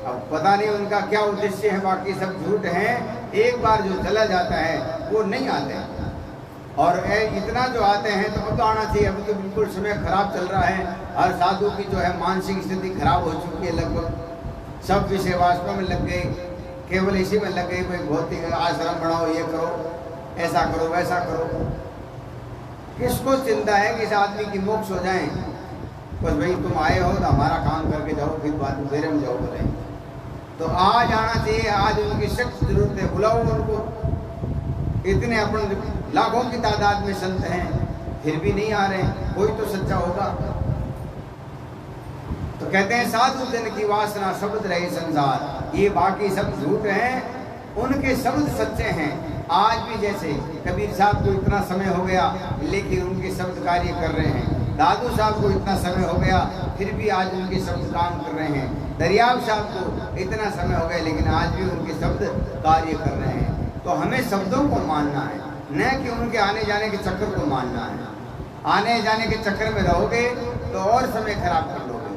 अब पता नहीं उनका क्या उद्देश्य है, बाकी सब झूठ हैं। एक बार जो चला जाता है वो नहीं आते, और इतना जो आते हैं तो अब तो आना चाहिए। अभी तो बिल्कुल समय खराब चल रहा है, हर साधु की जो है मानसिक स्थिति खराब हो चुकी है। लगभग सब विषय वास्तव में लग गए, केवल इसी में लग गए, भाई भौतिक आश्रम बनाओ, ये करो, ऐसा करो, वैसा करो। किसको चिंता है कि इस आदमी की मोक्ष हो जाए? बस भाई तुम आए हो तो हमारा काम करके जाओ, फिर बाद में बेरे में जाओ बोले। तो आज आना चाहिए, आज उनकी सख्त जरूरत है। बुलाओ उनको। इतने अपन लाखों की तादाद में संत हैं, फिर भी नहीं आ रहे, कोई तो सच्चा होगा। तो कहते हैं साधु जन की वासना शब्द रहे संसार, ये बाकी सब झूठ हैं, उनके शब्द सच्चे हैं। आज भी जैसे कबीर साहब को इतना समय हो गया लेकिन उनके शब्द कार्य कर रहे हैं, दादू साहब को इतना समय हो गया फिर भी आज उनके शब्द काम कर रहे हैं, दरियाव साहब को इतना समय हो गया लेकिन आज भी उनके शब्द कार्य कर रहे हैं। तो हमें शब्दों को मानना है, न कि उनके आने जाने के चक्कर को मानना है। आने जाने के चक्कर में रहोगे तो और समय खराब कर लोगे।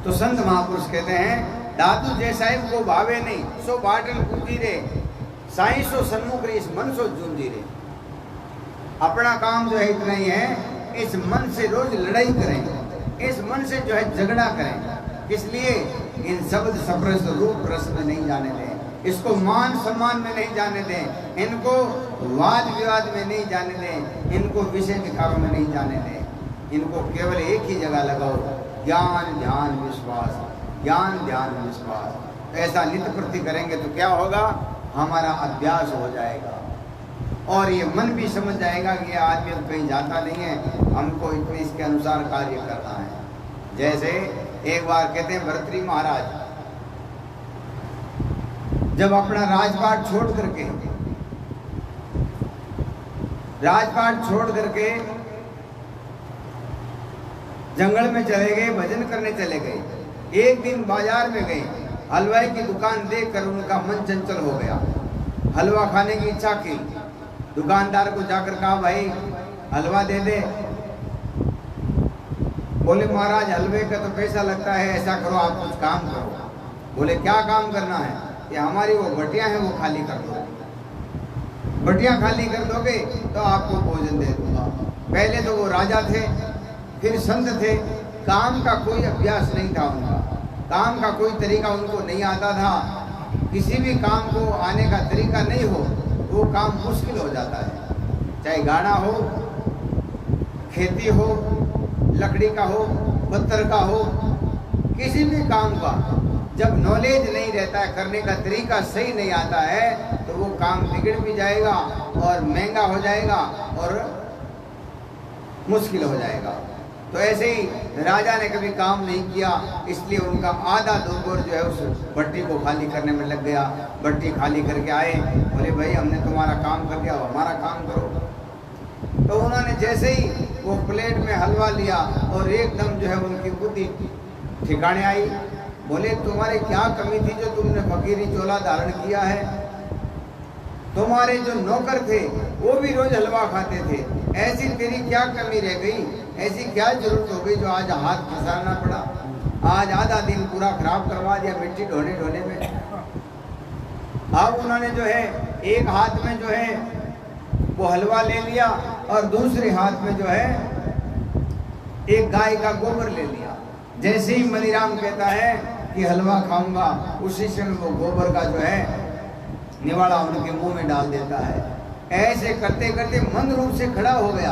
तो संत महापुरुष कहते हैं दादू जैसा को भावे नहीं सो बाटल कूदी रे, साई सो सन्मुख रे, इस मन सो जूंदी रे। अपना काम जो है इतना ही है, इस मन से रोज लड़ाई करें, इस मन से जो है झगड़ा करें। इसलिए इन शब्द सप्रस रूप रस में नहीं जाने दें, इसको मान सम्मान में नहीं जाने दें, इनको वाद विवाद में नहीं जाने दें, इनको विषय विकारों में नहीं जाने दें। इनको केवल एक ही जगह लगाओ, ज्ञान ध्यान विश्वास, ज्ञान ध्यान विश्वास। ऐसा नित्य प्रति करेंगे तो क्या होगा? हमारा अभ्यास हो जाएगा और ये मन भी समझ जाएगा कि ये आदमी अब कहीं जाता नहीं है, हमको इसके अनुसार कार्य करना है। जैसे एक बार कहते हैं भर्तृहरि महाराज जब अपना राजपाट छोड़ करके जंगल में चले गए, भजन करने चले गए। एक दिन बाजार में गए, हलवाई की दुकान देखकर उनका मन चंचल हो गया, हलवा खाने की इच्छा की। दुकानदार को जाकर कहा भाई हलवा दे दे। बोले महाराज हलवे का तो पैसा लगता है, ऐसा करो आप कुछ काम करो। बोले क्या काम करना है? कि हमारी वो बटियां हैं वो खाली कर दो, बटियां खाली कर दोगे तो आपको भोजन दे दूंगा। पहले तो वो राजा थे, फिर संत थे, काम का कोई अभ्यास नहीं था उनका, काम का कोई तरीका उनको नहीं आता था। किसी भी काम को आने का तरीका नहीं हो वो काम मुश्किल हो जाता है, चाहे गाना हो, खेती हो, लकड़ी का हो, पत्थर का हो, किसी भी काम का जब नॉलेज नहीं रहता है, करने का तरीका सही नहीं आता है, तो वो काम बिगड़ भी जाएगा और महंगा हो जाएगा और मुश्किल हो जाएगा। तो ऐसे ही राजा ने कभी काम नहीं किया, इसलिए उनका आधा दोपहर जो है उस भट्टी को खाली करने में लग गया। भट्टी खाली करके आए, बोले भाई हमने तुम्हारा काम कर दिया, हमारा काम करो। तो उन्होंने जैसे ही वो प्लेट में हलवा लिया और एकदम जो है उनकी बुद्धि ठिकाने आई। बोले तुम्हारे क्या कमी थी जो तुमने फकीरी चोला धारण किया है? तुम्हारे जो नौकर थे वो भी रोज हलवा खाते थे, ऐसी तेरी क्या कमी रह गई, ऐसी क्या जरूरत हो गई जो आज हाथ खिसाना पड़ा, आज आधा दिन पूरा खराब करवा दिया मिट्टी ढोने ढोने में। अब उन्होंने जो है एक हाथ में जो है वो हलवा ले लिया और दूसरे हाथ में जो है एक गाय का गोबर ले लिया। जैसे ही मनीराम कहता है कि हलवा खाऊंगा, उसी समय वो गोबर का जो है निवाड़ा उनके मुंह में डाल देता है। ऐसे करते करते मंद रूप से खड़ा हो गया।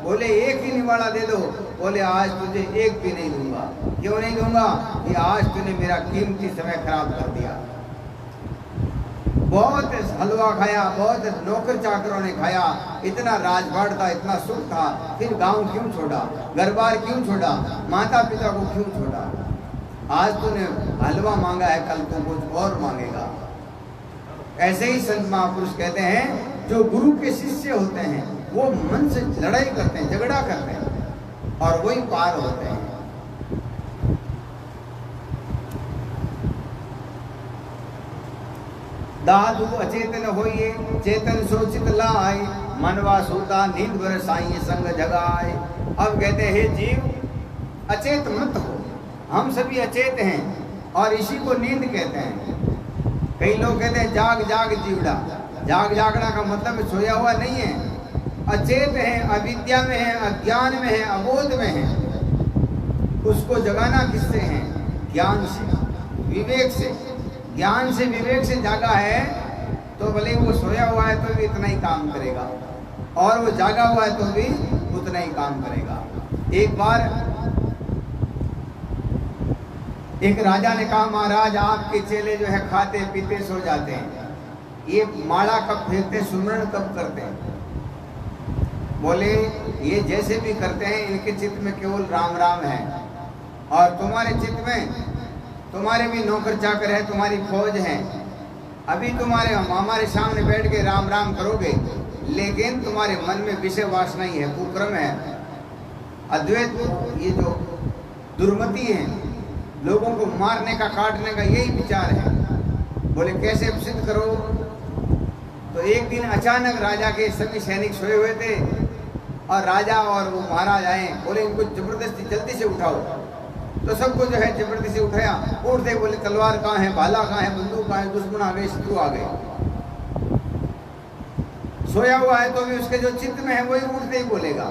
बोले एक ही निवाड़ा दे दो। बोले आज तुझे एक भी नहीं दूंगा। क्यों नहीं दूंगा? कि आज तूने मेरा कीमती समय खराब कर दिया। बहुत हलवा खाया, बहुत नौकर चाकरों ने खाया, इतना राजपाट था, इतना सुख था, फिर गांव क्यों छोड़ा, घर बार क्यों छोड़ा, माता पिता को क्यों छोड़ा? आज तूने हलवा मांगा है, कल तू कुछ और मांगेगा। ऐसे ही संत महापुरुष कहते हैं जो गुरु के शिष्य होते हैं वो मन से लड़ाई करते हैं, झगड़ा करते हैं और वही पार होते हैं। दादु अचेतन होइए, चेतन सोचित लाए, मनवा सूता नींद वर साई संग जगाए। अब कहते हैं जीव अचेत मत हो, हम सभी अचेत हैं और इसी को नींद कहते हैं। कई लोग कहते हैं जाग जाग जीवड़ा, जाग जागना का मतलब सोया हुआ नहीं है, अचेत है, अविद्या में है, अज्ञान में है, अबोध में है। उसको जगाना किससे है? ज्ञान से, विवेक से। ज्ञान से विवेक से जागा है तो भले वो सोया हुआ है तो भी इतना ही काम करेगा और वो जागा हुआ है तो भी उतना ही काम करेगा। एक बार एक राजा ने कहा महाराज आपके चेले जो है खाते पीते सो जाते हैं, ये माला कब फेंकते, सुमरण कब करते हैं? बोले ये जैसे भी करते हैं इनके चित्त में केवल राम राम है और तुम्हारे चित्त में तुम्हारे भी नौकर चाकर है, तुम्हारी फौज है। अभी तुम्हारे हमारे सामने बैठ के राम राम करोगे लेकिन तुम्हारे मन में विषय वासना ही है, कुक्रम है, अद्वैत, ये जो दुर्मति है, लोगों को मारने का काटने का यही विचार है। बोले कैसे सिद्ध करो? तो एक दिन अचानक राजा के सभी सैनिक सोए हुए थे और राजा और वो महाराज आए। बोले इनको जबरदस्ती जल्दी से उठाओ। तो सबको जो है जबरदस्ती से उठाया। उठते बोले तलवार कहाँ है, भाला कहाँ है, बंदूक कहाँ है, दुश्मन आ गए, शत्रु आ गए। सोया हुआ है तो भी उसके जो चित्त में है वही उठते ही बोलेगा।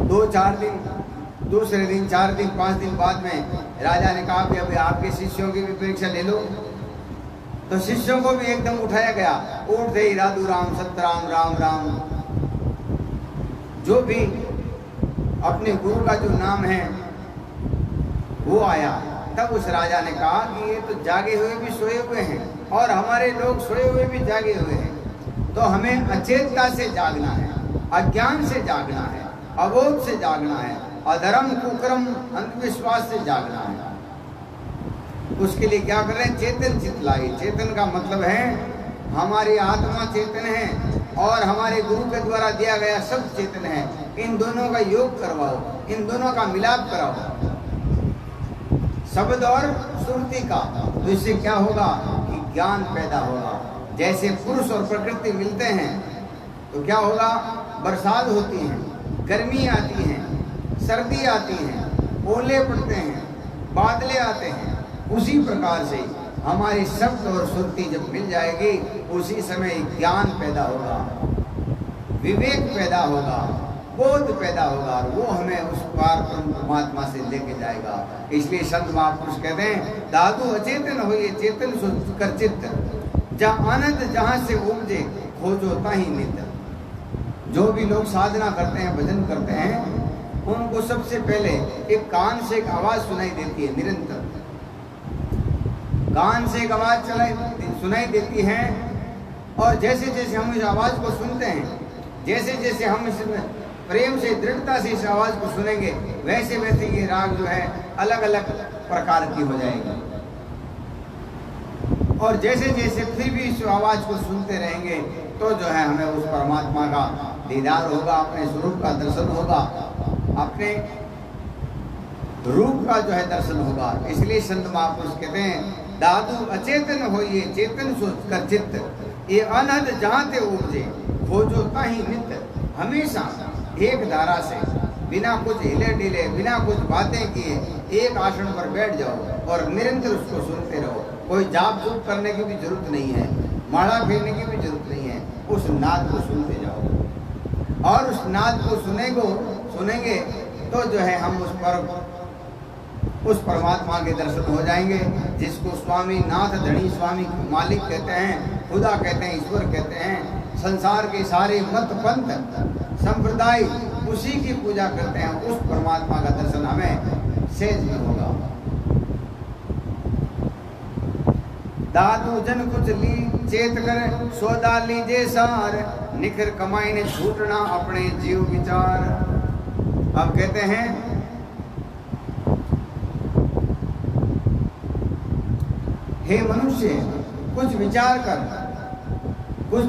2-4 दिन, दूसरे दिन 4 दिन 5 दिन बाद में राजा ने कहा कि अभी आपके शिष्यों की भी परीक्षा ले लो। तो शिष्यों को भी एकदम उठाया गया। उठते ही राधु राम, सतराम, राम राम, जो भी अपने गुरु का जो नाम है वो आया। तब उस राजा ने कहा कि ये तो जागे हुए भी सोए हुए हैं और हमारे लोग सोए हुए भी जागे हुए हैं, तो हमें अचेतता से जागना है, अज्ञान से जागना है, अबोध से जागना है, अधर्म कुक्रम अंधविश्वास से जागना है। उसके लिए क्या कर रहे हैं? चेतन चित लाई। चेतन का मतलब है हमारी आत्मा चेतन है और हमारे गुरु के द्वारा दिया गया सब चेतन है। इन दोनों का योग करवाओ, इन दोनों का मिलाप कराओ, शब्द और सुरती का। तो इससे क्या होगा कि ज्ञान पैदा होगा। जैसे पुरुष और प्रकृति मिलते हैं तो क्या होगा? बरसात होती है, गर्मी आती है, सर्दी आती है, ओले पड़ते हैं, बादले आते हैं। उसी प्रकार से हमारी शब्द और सुरती जब मिल जाएगी, उसी समय ज्ञान पैदा होगा, विवेक पैदा होगा, बोध पैदा होगा, और वो हमें उस पार परमात्मा से लेके जाएगा। इसलिए संत महापुरुष कहते हैं, दादू अचेतन होइए चेतन कर चित्त, जहाँ आनंद जहाँ से उपजे खोजो ताहि नित। जो भी लोग साधना करते हैं, भजन करते हैं, उनको सबसे पहले एक कान से एक आवाज सुनाई देती है, निरंतर कान से एक आवाज सुनाई देती है। और जैसे जैसे हम इस आवाज को सुनते हैं, जैसे जैसे हम इस प्रेम से, दृढ़ता से इस आवाज को सुनेंगे, वैसे वैसे ये राग जो है अलग अलग प्रकार की हो जाएगी। और जैसे जैसे फिर भी इस आवाज को सुनते रहेंगे, तो जो है हमें उस परमात्मा का दीदार होगा, अपने स्वरूप का दर्शन होगा, अपने रूप का जो है दर्शन होगा। इसलिए संत महापुरुष कहते हैं, दादू अचेतन होइए चेतन सोच कर चित्त, ये अनहद जहाँ ते उपजे खोजो ताहि नित। हमेशा एक धारा से, बिना कुछ हिले ढीले, बिना कुछ बातें किए, एक आसन पर बैठ जाओ और निरंतर उसको सुनते रहो। कोई जाप जूप करने की भी जरूरत नहीं है, माला फेरने की भी जरूरत नहीं है, उस नाद को सुनते जाओ। और उस नाद को सुनेंगे तो जो है हम उस परमात्मा के दर्शन हो जाएंगे, जिसको स्वामी नाथ धनी स्वामी मालिक कहते हैं, खुदा कहते हैं, ईश्वर कहते हैं। संसार के सारे मत पंथ संप्रदाय उसी की पूजा करते हैं। उस परमात्मा का दर्शन हमें सहज में होगा। दादू जन कुछ ली चेत कर सौदा लीजे सार, निखर कमाई ने छूटना अपने जीव विचार। अब कहते हैं, हे मनुष्य कुछ विचार कर, कुछ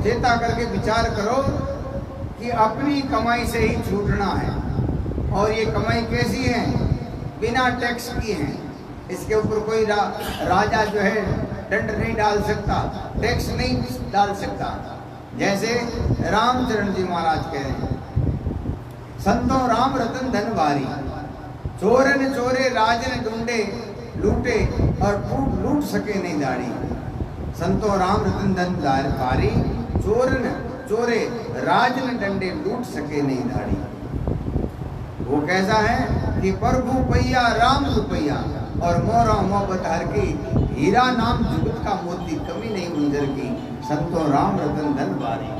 चेता करके विचार करो कि अपनी कमाई से ही छूटना है। और ये कमाई कैसी है? बिना टैक्स की है। इसके ऊपर कोई राजा जो है दंड नहीं डाल सकता, टैक्स नहीं डाल सकता। जैसे रामचरण जी महाराज कह रहे हैं, संतों राम रतन धन भारी, चोरन चोरे राजन ढूंढे लूटे और लूट सके नहीं दाढ़ी। संतों राम रतन धन भारी, चोरन चोरे राजन डंडे लूट सके नहीं दाढ़ी। वो कैसा है कि प्रभु पैया राम रुपैया और मोरा मोहब्बत हर की, हीरा नाम जुगत का मोती कमी नहीं मुंजर की। संतों राम रतन धन भारी।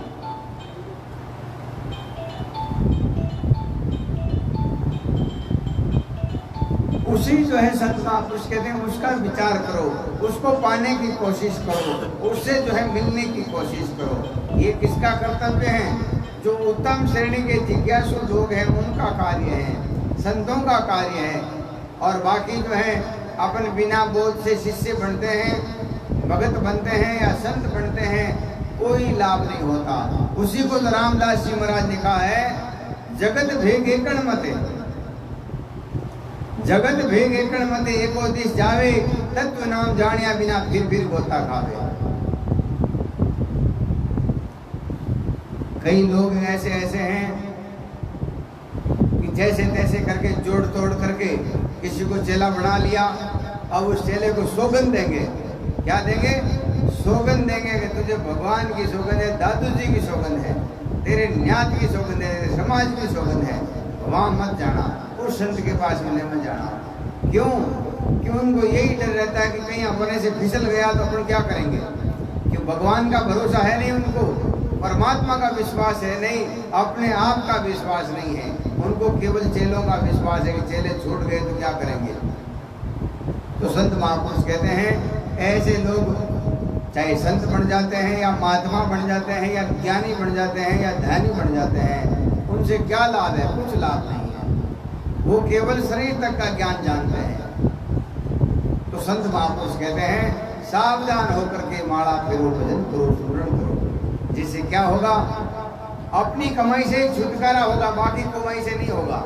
उसी जो है संत महापुरुष कहते हैं, उसका विचार करो, उसको पाने की कोशिश करो, उससे जो है मिलने की कोशिश करो। ये किसका कर्तव्य है? जो उत्तम श्रेणी के जिज्ञासु लोग हैं उनका कार्य है, संतों का कार्य है। और बाकी जो है अपन बिना बोध से शिष्य बनते हैं, भगत बनते हैं या संत बनते हैं, कोई लाभ नहीं होता। उसी को तो रामदास जी महाराज ने कहा है, जगत भेग एकण मते, जगत भेग एकण मते एको दिश जावे, तत्व नाम जानिया बिना फिर गोता खावे। कई लोग ऐसे हैं कि जैसे तैसे करके जोड़ तोड़ करके किसी को चेला बना लिया। अब उस चेले को सौगंध देंगे। क्या देंगे? सौगंध देंगे कि तुझे भगवान की सौगंध है, दादू जी की सौगंध है, तेरे न्यात की सौगंध है, तेरे समाज की सौगंध है, वहां मत जाना, उस संत के पास मिलने मत जाना। क्यों? क्यों? उनको यही डर रहता है कि कहीं अपने से फिसल गया तो अपन क्या करेंगे। क्यों? भगवान का भरोसा है नहीं उनको, परमात्मा का विश्वास है नहीं, अपने आप का विश्वास नहीं है उनको, केवल चेलों का विश्वास है कि चेले छूट गए तो क्या करेंगे। तो संत महापुरुष कहते हैं, ऐसे लोग चाहे संत बन जाते हैं या महात्मा बन जाते हैं या ज्ञानी बन जाते हैं या ध्यानी बन जाते हैं, उनसे क्या लाभ है? कुछ लाभ नहीं है। वो केवल शरीर तक का ज्ञान जानते हैं। तो संत महापुरुष कहते हैं, सावधान होकर के माला फेरो, भजन करो, सुमरण करो, जिससे क्या होगा? अपनी कमाई से छुटकारा होगा, बाकी कमाई से नहीं होगा।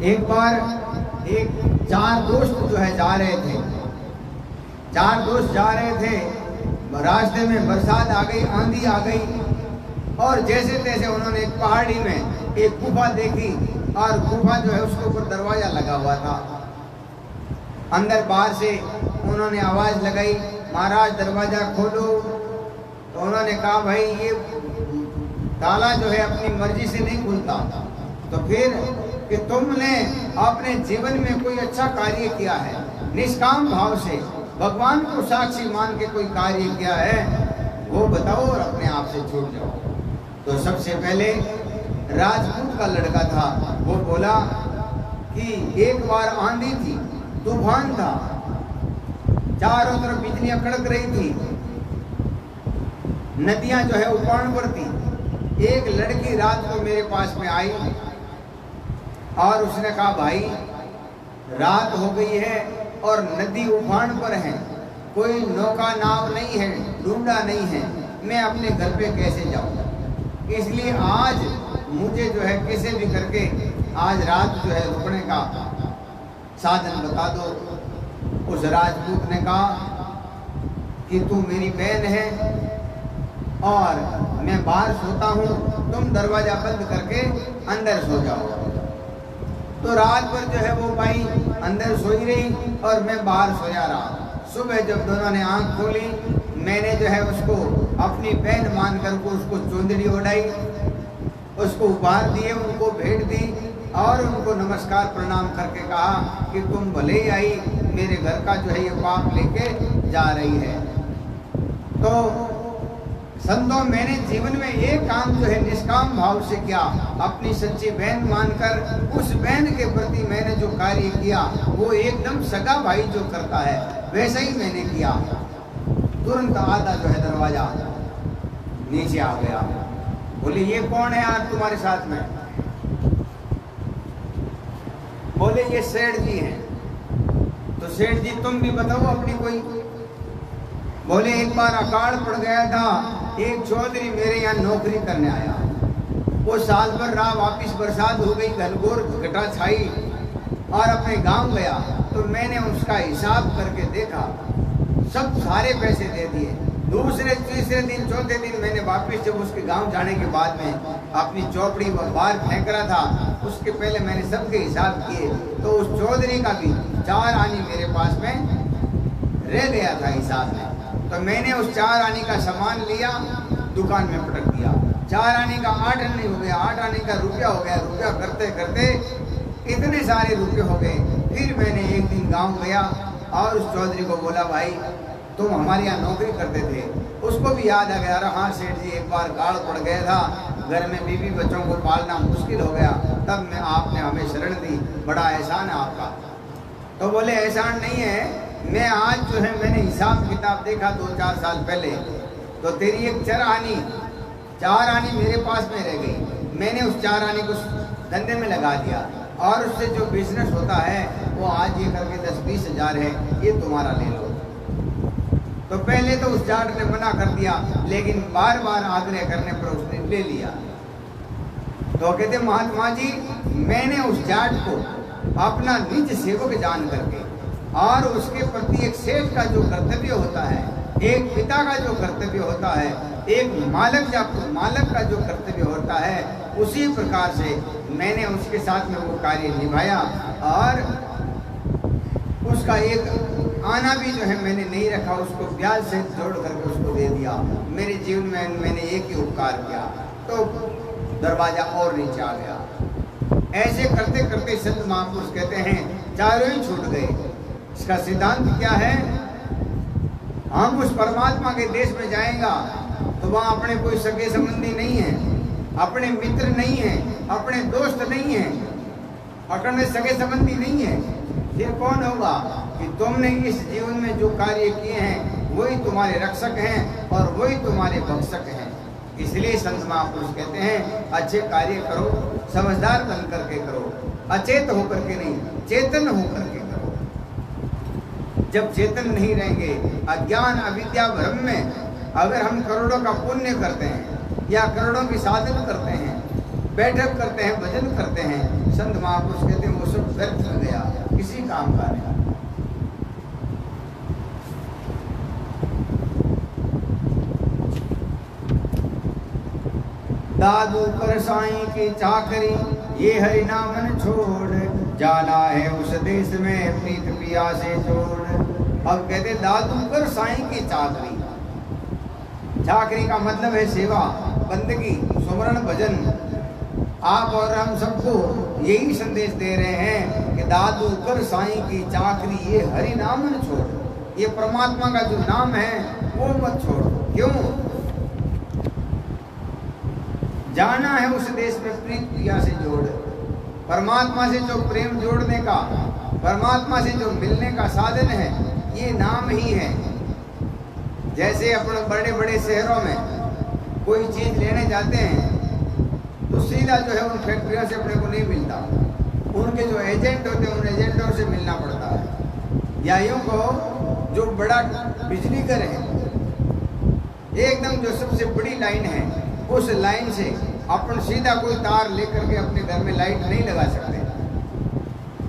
एक बार चार दोस्त जो है जा रहे थे, चार दोस्त जा रहे थे रास्ते में बरसात आ गई, आंधी आ गई, और जैसे तैसे उन्होंने एक पहाड़ी में एक गुफा देखी, और गुफा जो है उसके ऊपर दरवाजा लगा हुआ था। अंदर बाहर से उन्होंने आवाज लगाई, महाराज दरवाजा खोलो। तो उन्होंने कहा भाई ये ताला जो है अपनी मर्जी से नहीं खुलता, तो फिर कि तुमने अपने जीवन में कोई अच्छा कार्य किया है, निष्काम भाव से भगवान को साक्षी मान के कोई कार्य किया है, वो बताओ और अपने आप से छूट जाओ। तो सबसे पहले राजपूत का लड़का था, वो बोला कि एक बार आंधी थी, तूफान था, चारों तरफ बिजलियां कड़क रही थी, नदियां जो है उफान पर थी। एक लड़की रात को मेरे पास में आई और उसने कहा भाई रात हो गई है और नदी उफान पर है, कोई नौका नाव नहीं है, डूबा नहीं है, मैं अपने घर पे कैसे जाऊं, इसलिए आज मुझे जो है कैसे भी करके आज रात जो है रुकने का साधन बता दो। उस राजपूत ने कहा कि तू मेरी बहन है और मैं बाहर सोता हूँ, तुम दरवाजा बंद करके अंदर सो जाओ। तो रात भर जो है वो भाई अंदर सोई रही और मैं बाहर सोया रहा। सुबह जब दोनों ने आंख खोली, मैंने जो है उसको अपनी बहन मानकर को उसको चुंदड़ी ओढ़ाई, उसको उपहार दिए, उनको भेंट दी और उनको नमस्कार प्रणाम करके कहा कि तुम भले ही आई, मेरे घर का जो है ये पाप लेके जा रही है। तो संतों मैंने जीवन में ये काम जो है निष्काम भाव से किया, अपनी सच्ची बहन मानकर उस बहन के प्रति मैंने जो कार्य किया वो एकदम सगा भाई जो करता है वैसा ही मैंने किया। तुरंत आधा जो है दरवाजा नीचे आ गया। बोले ये कौन है आज तुम्हारे साथ में? बोले ये सेठ जी हैं। तो सेठ जी तुम भी बताओ अपनी कोई। बोले एक बार अकाल पड़ गया था, एक चौधरी मेरे यहाँ नौकरी करने आया, वो साल भर रहा, वापिस बरसात हो गई, घनघोर घटा छाई और अपने गांव गया। तो मैंने उसका हिसाब करके देखा, सब सारे पैसे दे दिए। दूसरे तीसरे दिन चौथे दिन मैंने वापिस जब उसके गांव जाने के बाद में अपनी चौपड़ी बाहर फेंक रहा था, उसके पहले मैंने सबके हिसाब किए तो उस चौधरी का भी 4 आनी मेरे पास में रह गया था हिसाब में। तो मैंने उस 4 आनी का सामान लिया, दुकान में पटक दिया। 4 आने का 8 आने हो गया, 8 आने का रुपया हो गया, रुपया करते करते इतने सारे रुपये हो गए। फिर मैंने एक दिन गांव गया और उस चौधरी को बोला भाई तुम हमारे यहाँ नौकरी करते थे। उसको भी याद आ गया, हाँ सेठ जी एक बार काल पड़ गया था, घर में बीवी बच्चों को पालना मुश्किल हो गया, तब मैं आपने हमें शरण दी, बड़ा एहसान है आपका। तो बोले एहसान नहीं है, मैं आज जो है मैंने हिसाब किताब देखा 2-4 साल पहले, तो तेरी एक 4 आनी मेरे पास में रह गई। मैंने उस 4 आनी को धंधे में लगा दिया और उससे जो बिजनेस होता है वो आज ये करके 10-20 हज़ार है, ये तुम्हारा ले लो। तो पहले तो उस जाट ने मना कर दिया, लेकिन बार बार आग्रह करने पर उसने ले लिया। तो कहते महात्मा जी मैंने उस जाट को अपना निज सेवक जान करके और उसके प्रति एक सेठ का जो कर्तव्य होता है, एक पिता का जो कर्तव्य होता है, एक मालक का जो कर्तव्य होता है, उसी प्रकार से मैंने उसके साथ में वो कार्य निभाया और उसका एक आना भी जो है मैंने नहीं रखा, उसको ब्याज से जोड़ करके उसको दे दिया। मेरे जीवन में मैंने एक ही उपकार किया, तो दरवाजा और नीचे आ गया। ऐसे करते करते संत महापुरुष कहते हैं चारों ही छूट गए। इसका सिद्धांत क्या है? हम उस परमात्मा के देश में जाएगा तो वहाँ अपने कोई सगे संबंधी नहीं है, अपने मित्र नहीं है, अपने दोस्त नहीं है, अपने सगे संबंधी नहीं है। फिर कौन होगा कि तुमने इस जीवन में जो कार्य किए हैं वही तुम्हारे रक्षक हैं और वही तुम्हारे भक्षक हैं। इसलिए संत महापुरुष कहते हैं अच्छे कार्य करो, समझदार बन करके करो, अचेत होकर के नहीं, चेतन होकर के करो। जब चेतन नहीं रहेंगे, अज्ञान अविद्या भ्रम में अगर हम करोड़ों का पुण्य करते हैं या करोड़ों की साधन करते हैं, बैठक करते हैं, भजन करते हैं, संत महापुरुष कहते हैं वो सब व्यर्थ हो गया, किसी काम का नहीं। दादू कर साईं की चाकरी, ये हरि नामन छोड़, जाना है उस देश में प्रीत पिया से जोड़। अब कहते दादू कर साईं की चाकरी। चाकरी का मतलब है सेवा, बंदगी, सुमरण, भजन। आप और हम सबको यही संदेश दे रहे हैं कि दादू कर साईं की चाकरी, ये हरि नाम न छोड़। ये परमात्मा का जो नाम है वो मत छोड़। क्यों? जाना है उस देश में प्रीत प्रिया से जोड़। परमात्मा से जो प्रेम जोड़ने का, परमात्मा से जो मिलने का साधन है, ये नाम ही है। जैसे अपने बड़े बड़े शहरों में कोई चीज लेने जाते हैं तो सीधा जो है उन फैक्ट्रियों से अपने को नहीं मिलता, उनके जो एजेंट होते हैं उन एजेंटों से मिलना पड़ता है। या यूँ कहो जो बड़ा बिजली घर है, एकदम जो सबसे बड़ी लाइन है, उस लाइन से अपन सीधा कोई तार लेकर के अपने घर में लाइट नहीं लगा सकते।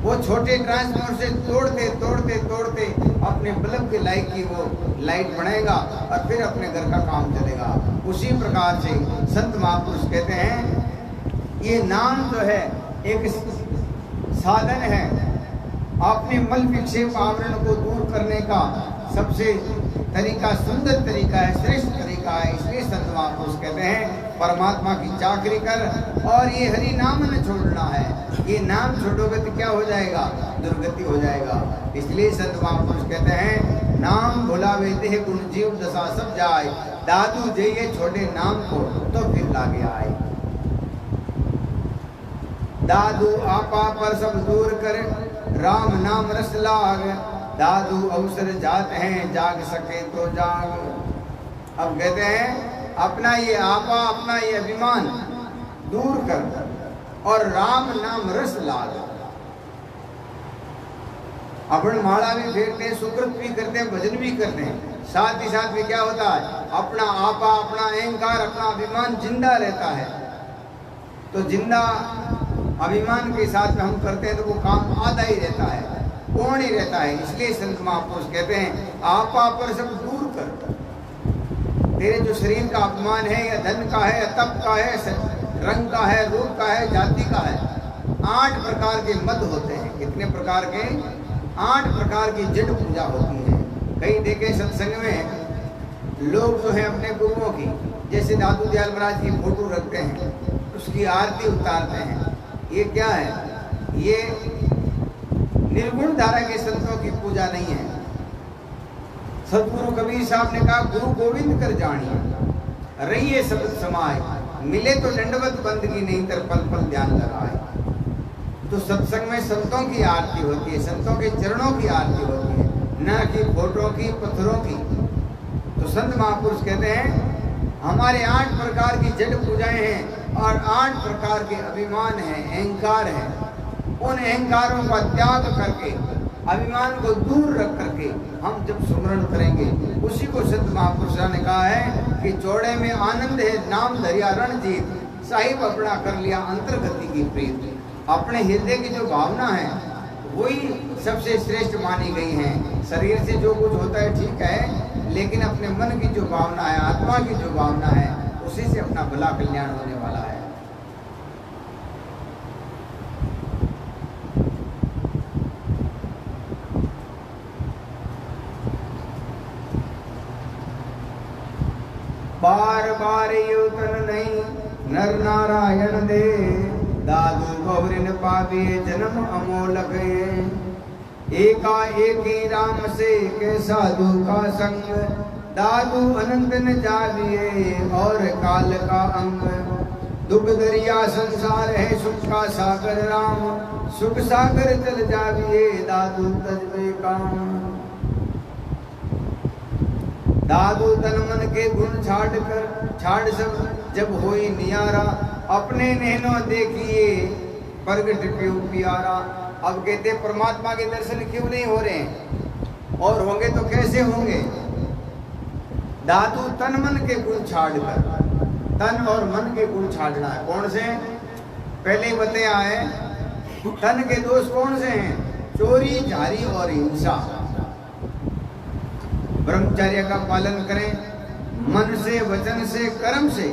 वो छोटे ट्रांसफार्मर से तोड़ते तोड़ते तोड़ते अपने बल्ब के लाइट की वो लाइट बनाएगा और फिर अपने घर का काम चलेगा। उसी प्रकार से संत महापुरुष कहते हैं ये नाम जो है एक साधन है, अपने मल विक्षेप आवरण को दूर करने का सबसे तरीका, सुंदर तरीका है, श्रेष्ठ तरीका है। इसलिए संत महापुरुष कहते हैं परमात्मा की चाकरी कर और ये हरि नाम न छोड़ना है। ये नाम छोड़ोगे तो क्या हो जाएगा? दुर्गति हो जाएगा। इसलिए संत महापुरुष कहते हैं नाम भुलावे देह गुण जीव दशा सब जाए, दादू जइए छोटे नाम को तो फिर लागे आए। दादू आपा पर सब दूर कर, राम नाम रस लाग, दादू अवसर जात हैं जाग सके तो जाग। अब कहते हैं अपना ये आपा, अपना ये अभिमान दूर कर और राम नाम रस लाग। अपन माला भी फेरते हैं, सुकृत भी करते हैं, भजन भी करते हैं, साथ ही साथ में क्या होता है अपना आपा, अपना अहंकार, अपना अभिमान जिंदा रहता है। तो जिंदा अभिमान के साथ में हम करते हैं तो वो काम आधा ही रहता है, पूर्ण ही रहता है। इसलिए संत महापुरुष कहते हैं आपा पर सब दूर कर। तेरे जो शरीर का अपमान है, या धन का है, या तप का है, रंग का है, रूप का है, जाति का है, 8 प्रकार के मद होते हैं। कितने प्रकार के? 8 प्रकार की जड़ पूजा होती है। कई देखे सत्संग में लोग जो है अपने गुरुओं की, जैसे दादू दयाल महाराज की फोटो रखते हैं, उसकी आरती उतारते हैं। ये क्या है? ये निर्गुण धारा के संतों की पूजा नहीं है। सतगुरु कबीर साहब ने कहा गुरु गोविंद कर जानिए, रहिए शब्द समाए, मिले तो दंडवत बंदगी, नहीं तर पल पल ध्यान लगाए। तो सत्संग में संतों की आरती होती है, संतों के चरणों की आरती होती है, न कि फोटो की, पत्थरों की। तो संत महापुरुष कहते हैं हमारे 8 प्रकार की जड़ पूजाएं हैं और 8 प्रकार के अभिमान हैं, अहंकार है। उन अहंकारों का त्याग करके, अभिमान को दूर रख करके हम जब सुमरण करेंगे, उसी को संत महापुरुषों ने कहा है कि चौड़े में आनंद है, नाम धरिया रणजीत, साहिब अपना कर लिया अंतर्गति की प्रीत। अपने हृदय की जो भावना है वही सबसे श्रेष्ठ मानी गई है। शरीर से जो कुछ होता है ठीक है, लेकिन अपने मन की जो भावना है, आत्मा की जो भावना है, उसी से अपना भला कल्याण होने वाला है। बार बार युतन नहीं नर नारायण दे, दादू गौरिन पावे जन्म अमोलक। एका एक ही राम से के साधु का संग, दादू अनंत न जाविए और काल का अंग। दुख दरिया संसार है सुख का सागर राम, सुख सागर चल जाविए दादू तजबे काम। दादू तन मन के गुण छाड़ सब जब होई नियारा, अपने नैनों देखिए प्रगट क्यों प्यारा। अब कहते परमात्मा के दर्शन क्यों नहीं हो रहे हैं, और होंगे तो कैसे होंगे? दादू तन मन के गुण छाड़कर, तन और मन के गुण छाड़ना है। कौन से? पहले ही बताया है, तन के दोष कौन से हैं? चोरी, झारी और हिंसा। ब्रह्मचर्य का पालन करें, मन से, वचन से, कर्म से